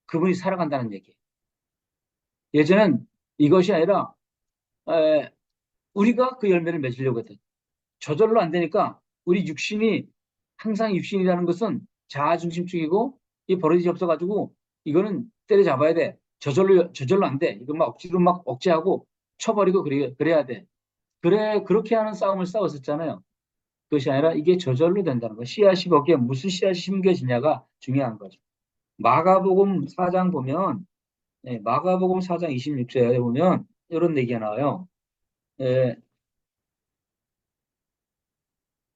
그분이 살아간다는 얘기예요. 예전엔 이것이 아니라 에, 우리가 그 열매를 맺으려고 했던 저절로 안 되니까 우리 육신이 항상 육신이라는 것은 자아중심적이고 이 버릇이 없어가지고 이거는 때려잡아야 돼. 저절로 안 돼. 이거 막 억지로 막 억제하고 쳐버리고 그래야 돼. 그렇게 하는 싸움을 싸웠었잖아요. 그것이 아니라 이게 저절로 된다는 거. 씨앗이 거기에 무슨 씨앗이 심겨지냐가 중요한 거죠. 마가복음 4장 보면, 마가복음 4장 26절에 보면 이런 얘기가 나와요. 예,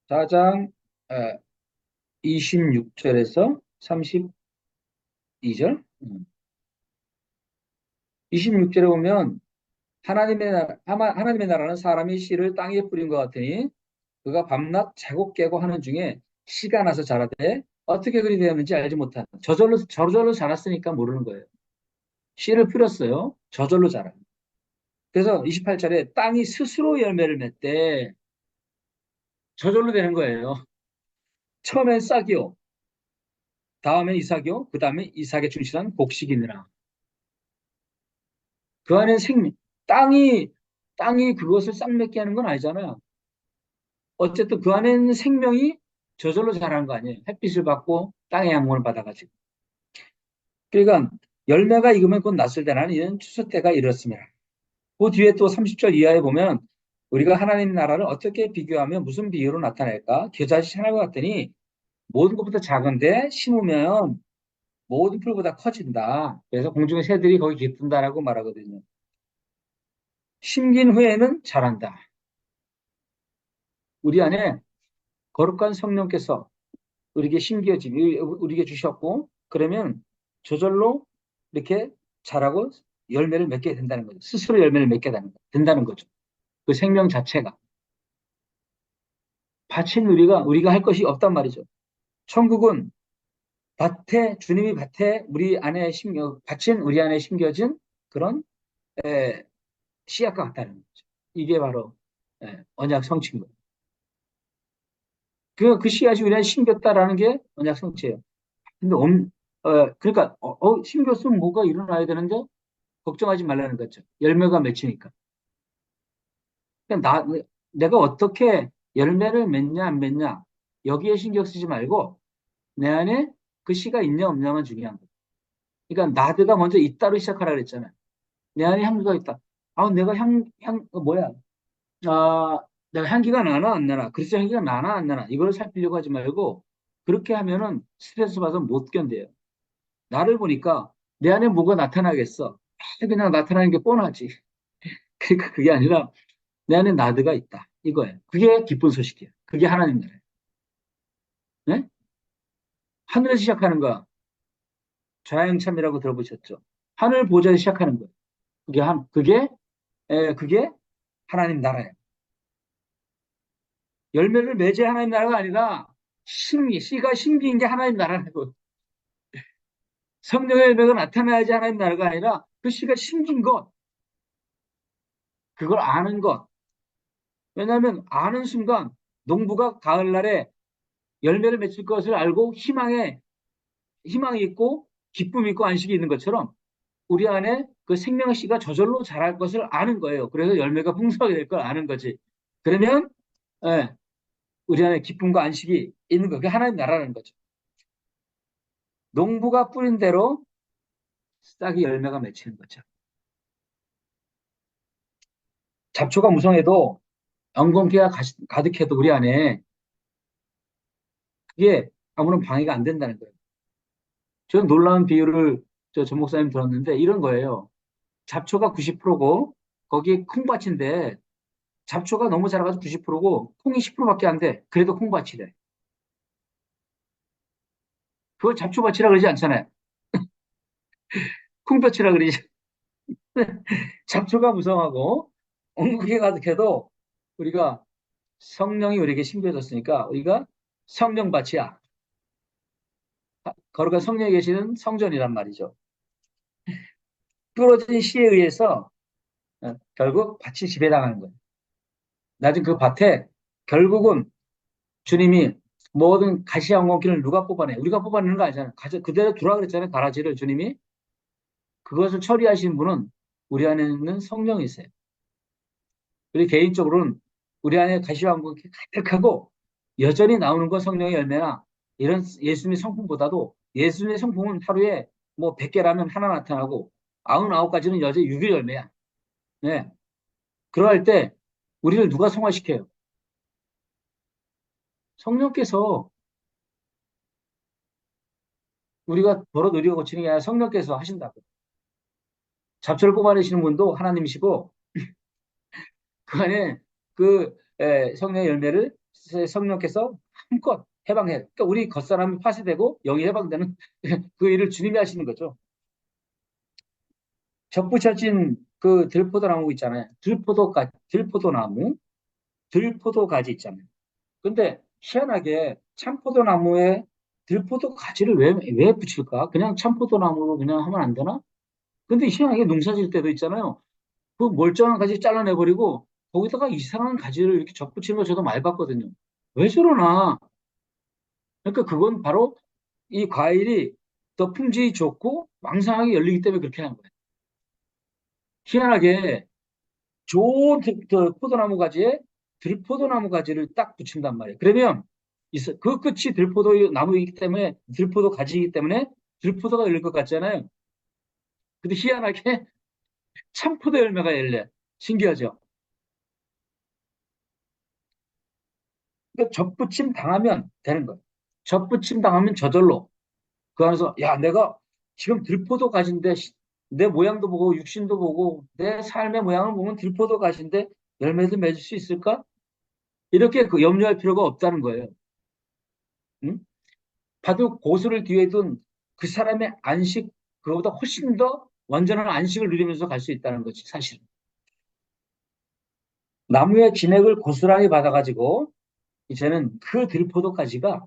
4장 26절에서 32절. 26절에 보면 하나님의 나라는 사람이 씨를 땅에 뿌린 것 같으니 그가 밤낮 자고 깨고 하는 중에 씨가 나서 자라되 어떻게 그리 되었는지 알지 못하는 저절로 자랐으니까 모르는 거예요. 씨를 뿌렸어요. 저절로 자라. 그래서 28절에 땅이 스스로 열매를 맺되 저절로 되는 거예요. 처음엔 싹이요. 다음엔 이삭이요. 그 다음에 이삭에 충실한 곡식이니라. 그 안에 생명, 땅이, 땅이 그것을 싹 맺게 하는 건 아니잖아요. 어쨌든 그 안에는 생명이 저절로 자라는 거 아니에요. 햇빛을 받고 땅의 양분을 받아가지고. 그러니까 열매가 익으면 곧 낫을 때라는 이런 추수 때가 이렇습니다. 그 뒤에 또 30절 이하에 보면 우리가 하나님 나라를 어떻게 비교하며 무슨 비유로 나타낼까? 겨자씨 하나와 같더니 모든 것보다 작은데 심으면 모든 풀보다 커진다. 그래서 공중의 새들이 거기 깃든다라고 말하거든요. 심긴 후에는 자란다. 우리 안에 거룩한 성령께서 우리에게 심겨짐, 우리에게 주셨고, 그러면 저절로 이렇게 자라고 열매를 맺게 된다는 거죠. 스스로 열매를 맺게 된다는 거죠. 그 생명 자체가. 밭인 우리가 할 것이 없단 말이죠. 천국은 주님이 밭에 밭인 우리 안에 심겨진 그런 에, 씨앗과 같다는 거죠. 이게 바로 언약 성취인 거예요. 그 씨앗이 우리 안에 심겼다라는 게 언약 성취예요. 근데 그러니까 심겼으면 뭐가 일어나야 되는데 걱정하지 말라는 거죠. 열매가 맺히니까. 그냥 내가 어떻게 열매를 맺냐 안 맺냐 여기에 신경 쓰지 말고 내 안에 그 씨가 있냐 없냐만 중요한 거예요. 그러니까 나드가 먼저 있다로 시작하라 그랬잖아요. 내 안에 향기가 있다. 내가 뭐야? 내가 향기가 나나 안 나나? 그리스도 향기가 나나 안 나나? 이걸 살피려고 하지 말고 그렇게 하면은 스트레스 받아서 못 견뎌요. 나를 보니까 내 안에 뭐가 나타나겠어? 그냥 나타나는 게 뻔하지. 그러니까 그게 아니라 내 안에 나드가 있다. 이거예요. 그게 기쁜 소식이에요. 그게 하나님 나라예요. 네? 하늘에서 시작하는 거 좌양참이라고 들어보셨죠? 하늘 보좌에서 시작하는 거예요. 그게 하나님 나라예요. 열매를 맺어야 하나님 나라가 아니라 씨가 심기인 게 하나님 나라라고. 성령의 열매가 나타나야지 하나님 나라가 아니라 그 씨가 심긴 것, 그걸 아는 것. 왜냐하면 아는 순간 농부가 가을날에 열매를 맺을 것을 알고 희망이 있고 기쁨이 있고 안식이 있는 것처럼 우리 안에 그 생명의 씨가 저절로 자랄 것을 아는 거예요. 그래서 열매가 풍성하게 될 걸 아는 거지. 그러면 예, 우리 안에 기쁨과 안식이 있는 거. 그게 하나님 나라라는 거죠. 농부가 뿌린 대로 싹이 열매가 맺히는 거죠. 잡초가 무성해도 엉겅퀴가 가득해도 우리 안에 그게 아무런 방해가 안 된다는 거예요. 저는 놀라운 비유를 전 목사님 들었는데 이런 거예요. 잡초가 90%고 거기에 콩밭인데 잡초가 너무 자라가지고 90%고 콩이 10%밖에 안 돼. 그래도 콩밭이래. 그걸 잡초밭이라 그러지 않잖아요. 콩밭이라 그러지. 잡초가 무성하고 엉뚱하게 가득해도 우리가 성령이 우리에게 심겨졌으니까 우리가 성령밭이야. 거룩한 성령이 계시는 성전이란 말이죠. 뚫어진 씨에 의해서 결국 밭이 지배당하는 거예요. 나중에 그 밭에 결국은 주님이 모든 가시와 엉겅퀴를 누가 뽑아내? 우리가 뽑아내는 거 아니잖아요. 그대로 두라 그랬잖아요. 가라지를 주님이. 그것을 처리하신 분은 우리 안에 있는 성령이세요. 우리 개인적으로는 우리 안에 가시와 엉겅퀴 가득하고 여전히 나오는 건 성령의 열매나 이런 예수님의 성품보다도 예수님의 성품은 하루에 뭐 100개라면 하나 나타나고 99가지는 여전히 유기 열매야. 네. 그럴 때 우리를 누가 성화시켜요? 성령께서. 우리가 버릇 우리가 고치는 게 아니라 성령께서 하신다고. 잡초를 뽑아내시는 분도 하나님이시고 그 안에 그 성령의 열매를 성령께서 한껏 해방해. 그러니까 우리 겉사람이 파쇄되고 영이 해방되는 그 일을 주님이 하시는 거죠. 접붙여진 그 들포도나무 있잖아요. 들포도나무, 들포도가지 있잖아요. 근데 희한하게 참포도나무에 들포도 가지를 왜 붙일까? 그냥 참포도나무로 그냥 하면 안 되나? 근데 희한하게 농사 질 때도 있잖아요. 그 멀쩡한 가지 잘라내버리고 거기다가 이상한 가지를 이렇게 접붙이는 거 저도 많이 봤거든요. 왜 저러나? 그러니까 그건 바로 이 과일이 더 품질이 좋고 왕성하게 열리기 때문에 그렇게 하는 거예요. 희한하게 좋은 포도나무 가지에 들포도나무 가지를 딱 붙인단 말이에요. 그러면 그 끝이 들포도 나무이기 때문에 들포도 가지이기 때문에 들포도가 열릴 것 같잖아요. 근데 희한하게 참포도 열매가 열려. 신기하죠? 그러니까 접붙임 당하면 되는 거예요. 접붙임 당하면 저절로 그 안에서 야 내가 지금 들포도 가진데 내 모양도 보고 육신도 보고 내 삶의 모양을 보면 들포도 가진데 열매도 맺을 수 있을까? 이렇게 그 염려할 필요가 없다는 거예요. 응? 바로 고수를 뒤에 둔 그 사람의 안식 그거보다 훨씬 더 완전한 안식을 누리면서 갈 수 있다는 거지 사실은. 나무의 진액을 고스란히 받아가지고 이제는 그 들포도까지가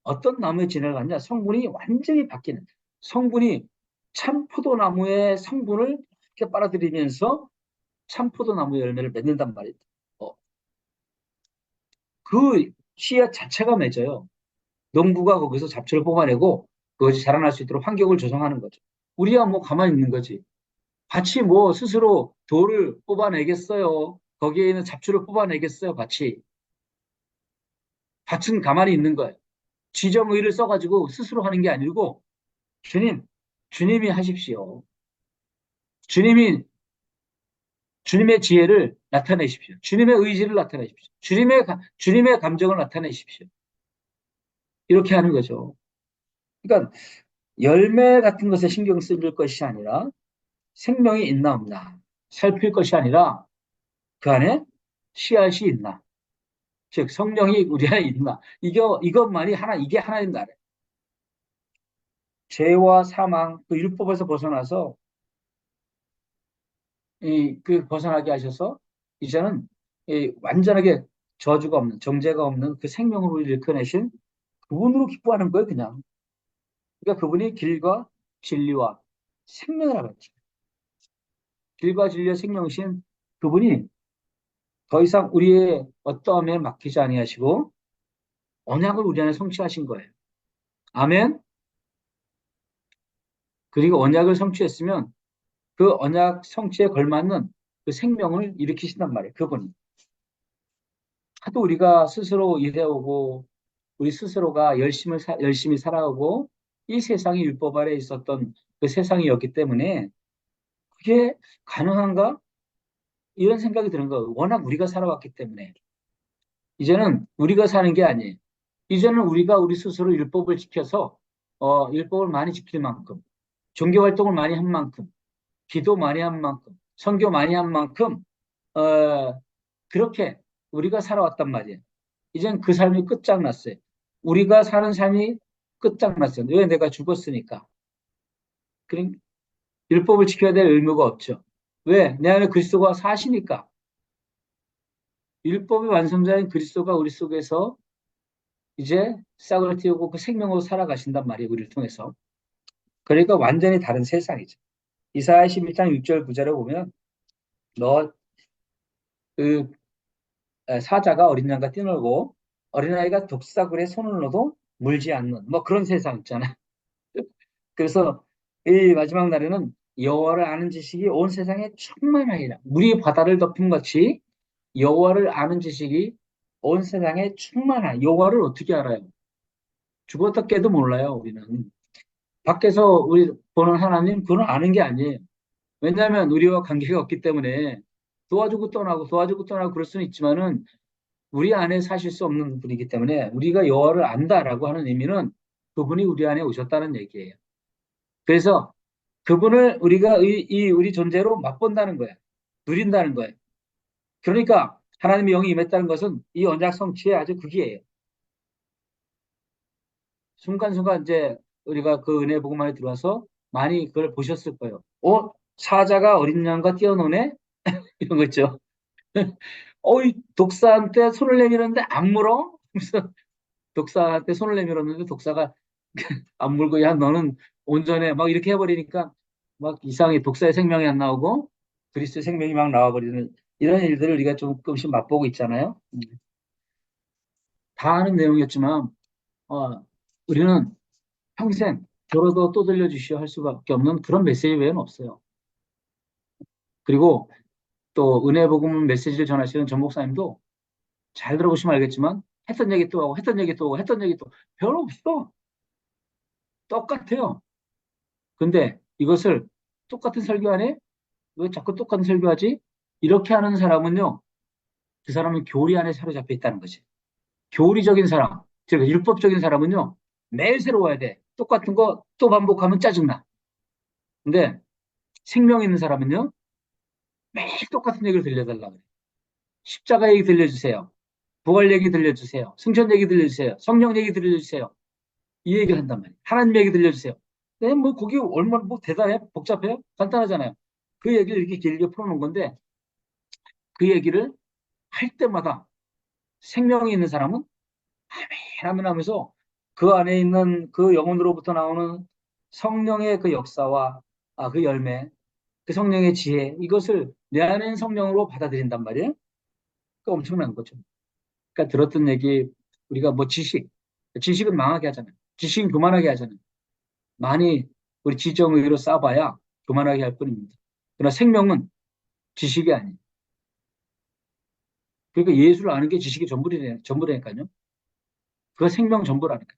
어떤 나무의 진액을 갖냐 성분이 완전히 바뀌는 성분이 참포도나무의 성분을 이렇게 빨아들이면서 참포도나무 열매를 맺는단 말이에요. 어, 그 씨앗 자체가 맺어요. 농부가 거기서 잡초를 뽑아내고 그것이 자라날 수 있도록 환경을 조성하는 거죠. 우리야 뭐 가만히 있는 거지. 밭이 뭐 스스로 돌을 뽑아내겠어요. 거기에 있는 잡초를 뽑아내겠어요. 밭은 가만히 있는 거예요. 지정의를 써가지고 스스로 하는 게 아니고 주님, 주님이 하십시오. 주님이 주님의 지혜를 나타내십시오. 주님의 의지를 나타내십시오. 주님의 감정을 나타내십시오. 이렇게 하는 거죠. 그러니까 열매 같은 것에 신경 쓸 것이 아니라 생명이 있나 없나 살필 것이 아니라 그 안에 씨앗이 있나 즉 성령이 우리 안에 있나 이것만이 이게 하나님 나라예요. 죄와 사망 그 율법에서 벗어나서 그 벗어나게 하셔서 이제는 완전하게 저주가 없는 정죄가 없는 그 생명으로 일컬어내신 그분으로 기뻐하는 거예요 그냥. 그러니까 그분이 길과 진리와 생명이라고 했죠. 길과 진리와 생명이신 그분이 더 이상 우리의 어떠함에 맡기지 아니하시고 언약을 우리 안에 성취하신 거예요. 아멘. 그리고 언약을 성취했으면 그 언약 성취에 걸맞는 그 생명을 일으키신단 말이에요. 그분이. 하도 우리가 스스로 일해오고 우리 스스로가 열심히 살아오고 이 세상이 율법 아래 있었던 그 세상이었기 때문에 그게 가능한가? 이런 생각이 드는 거예요. 워낙 우리가 살아왔기 때문에. 이제는 우리가 사는 게 아니에요. 이제는 우리가 우리 스스로 율법을 지켜서 율법을 많이 지킬 만큼 종교 활동을 많이 한 만큼, 기도 많이 한 만큼, 선교 많이 한 만큼, 어, 그렇게 우리가 살아왔단 말이에요. 이젠 그 삶이 끝장났어요. 우리가 사는 삶이 끝장났어요. 왜? 내가 죽었으니까. 그럼 율법을 지켜야 될 의무가 없죠. 왜? 내 안에 그리스도가 사시니까. 율법의 완성자인 그리스도가 우리 속에서 이제 싹을 틔우고 그 생명으로 살아가신단 말이에요. 우리를 통해서. 그러니까 완전히 다른 세상이죠. 이사야 11장 6절 9절에 보면 너 그 사자가 어린 양과 뛰놀고 어린아이가 독사굴에 손을 넣어도 물지 않는 뭐 그런 세상 있잖아요. 그래서 이 마지막 날에는 여호와를 아는 지식이 온 세상에 충만하리라. 물이 바다를 덮은 같이 여호와를 아는 지식이 온 세상에 충만하. 여호와를 어떻게 알아요? 죽었다 깨도 몰라요, 우리는. 밖에서 우리 보는 하나님, 그건 아는 게 아니에요. 왜냐하면 우리와 관계가 없기 때문에 도와주고 떠나고 도와주고 떠나고 그럴 수는 있지만은 우리 안에 사실 수 없는 분이기 때문에 우리가 여호와를 안다라고 하는 의미는 그분이 우리 안에 오셨다는 얘기예요. 그래서 그분을 우리가 우리 존재로 맛본다는 거예요. 누린다는 거예요. 그러니까 하나님의 영이 임했다는 것은 이 언약 성취의 아주 극이에요. 순간순간 이제 우리가 그 은혜 복음 안에 들어와서 많이 그걸 보셨을 거예요. 사자가 어린 양과 뛰어노네? 이런 거 있죠. 이 독사한테 손을 내밀었는데 안 물어? 그래서 독사한테 손을 내밀었는데 독사가 안 물고, 야, 너는 온전해. 막 이렇게 해버리니까 막 이상하게 독사의 생명이 안 나오고 그리스도의 생명이 막 나와버리는 이런 일들을 우리가 조금씩 맛보고 있잖아요. 다 아는 내용이었지만, 우리는 평생 들어도 또 들려주시오 할 수밖에 없는 그런 메시지 외에는 없어요. 그리고 또 은혜 복음 메시지를 전하시는 전 목사님도 잘 들어보시면 알겠지만 했던 얘기 또 하고 했던 얘기 또 하고 했던 얘기 또 별 없어. 똑같아요. 근데 이것을 똑같은 설교 안에 왜 자꾸 똑같은 설교하지? 이렇게 하는 사람은요, 그 사람은 교리 안에 사로잡혀 있다는 거지. 교리적인 사람, 즉 율법적인 사람은요, 매일 새로워야 돼. 똑같은 거 또 반복하면 짜증나. 근데 생명 있는 사람은요, 매일 똑같은 얘기를 들려달라 그래. 십자가 얘기 들려주세요. 부활 얘기 들려주세요. 승천 얘기 들려주세요. 성령 얘기 들려주세요. 이 얘기를 한단 말이에요. 하나님 얘기 들려주세요. 네, 뭐 그게 얼마나 뭐 대단해? 복잡해요? 간단하잖아요. 그 얘기를 이렇게 길게 풀어놓은 건데 그 얘기를 할 때마다 생명이 있는 사람은 아멘 하면서 그 안에 있는 그 영혼으로부터 나오는 성령의 그 역사와 그 열매, 그 성령의 지혜, 이것을 내 안에 있는 성령으로 받아들인단 말이에요. 그 엄청난 거죠. 그러니까 들었던 얘기, 우리가 뭐 지식은 망하게 하잖아요. 지식은 교만하게 하잖아요. 많이 우리 지정의로 쌓아봐야 교만하게 할 뿐입니다. 그러나 생명은 지식이 아니에요. 그러니까 예수를 아는 게 지식이 전부라니까요. 그거 생명 전부라니까.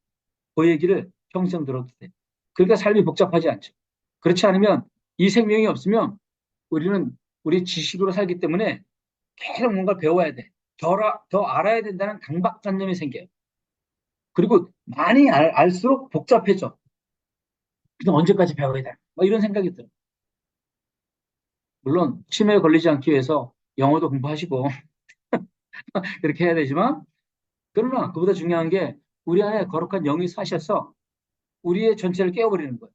그 얘기를 평생 들어도 돼. 그러니까 삶이 복잡하지 않죠. 그렇지 않으면 이 생명이 없으면 우리는 우리 지식으로 살기 때문에 계속 뭔가 배워야 돼. 더 알아야 된다는 강박관념이 생겨요. 그리고 많이 알수록 복잡해져. 그럼 언제까지 배워야 돼? 뭐 이런 생각이 들어. 물론 치매에 걸리지 않기 위해서 영어도 공부하시고 그렇게 해야 되지만, 그러나 그보다 중요한 게 우리 안에 거룩한 영이 사셔서 우리의 전체를 깨워버리는 거예요.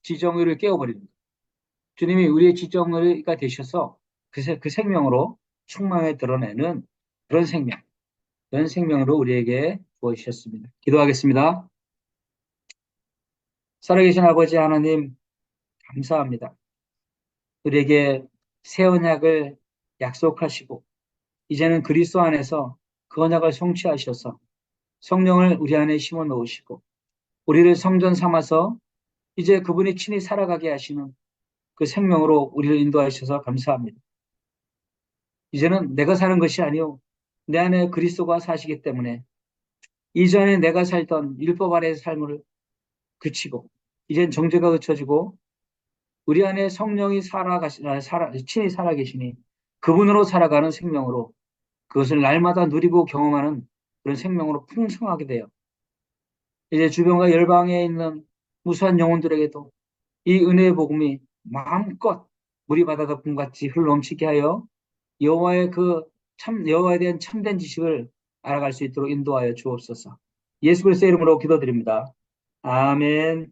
지정의를 깨워버리는 거예요. 주님이 우리의 지정의가 되셔서 그 생명으로 충만하게 드러내는 그런 생명, 그런 생명으로 우리에게 부어주셨습니다. 기도하겠습니다. 살아계신 아버지 하나님, 감사합니다. 우리에게 새 언약을 약속하시고 이제는 그리스도 안에서 그 언약을 성취하셔서 성령을 우리 안에 심어 넣으시고 우리를 성전 삼아서 이제 그분이 친히 살아가게 하시는 그 생명으로 우리를 인도하셔서 감사합니다. 이제는 내가 사는 것이 아니요 내 안에 그리스도가 사시기 때문에 이전에 내가 살던 율법 아래의 삶을 그치고 이젠 정죄가 그쳐지고 우리 안에 성령이 친히 살아계시니 그분으로 살아가는 생명으로 그것을 날마다 누리고 경험하는 그런 생명으로 풍성하게 돼요. 이제 주변과 열방에 있는 무수한 영혼들에게도 이 은혜의 복음이 마음껏 물이 바다 덮음같이 흘러넘치게 하여 여호와에 대한 참된 지식을 알아갈 수 있도록 인도하여 주옵소서. 예수 그리스도의 이름으로 기도드립니다. 아멘.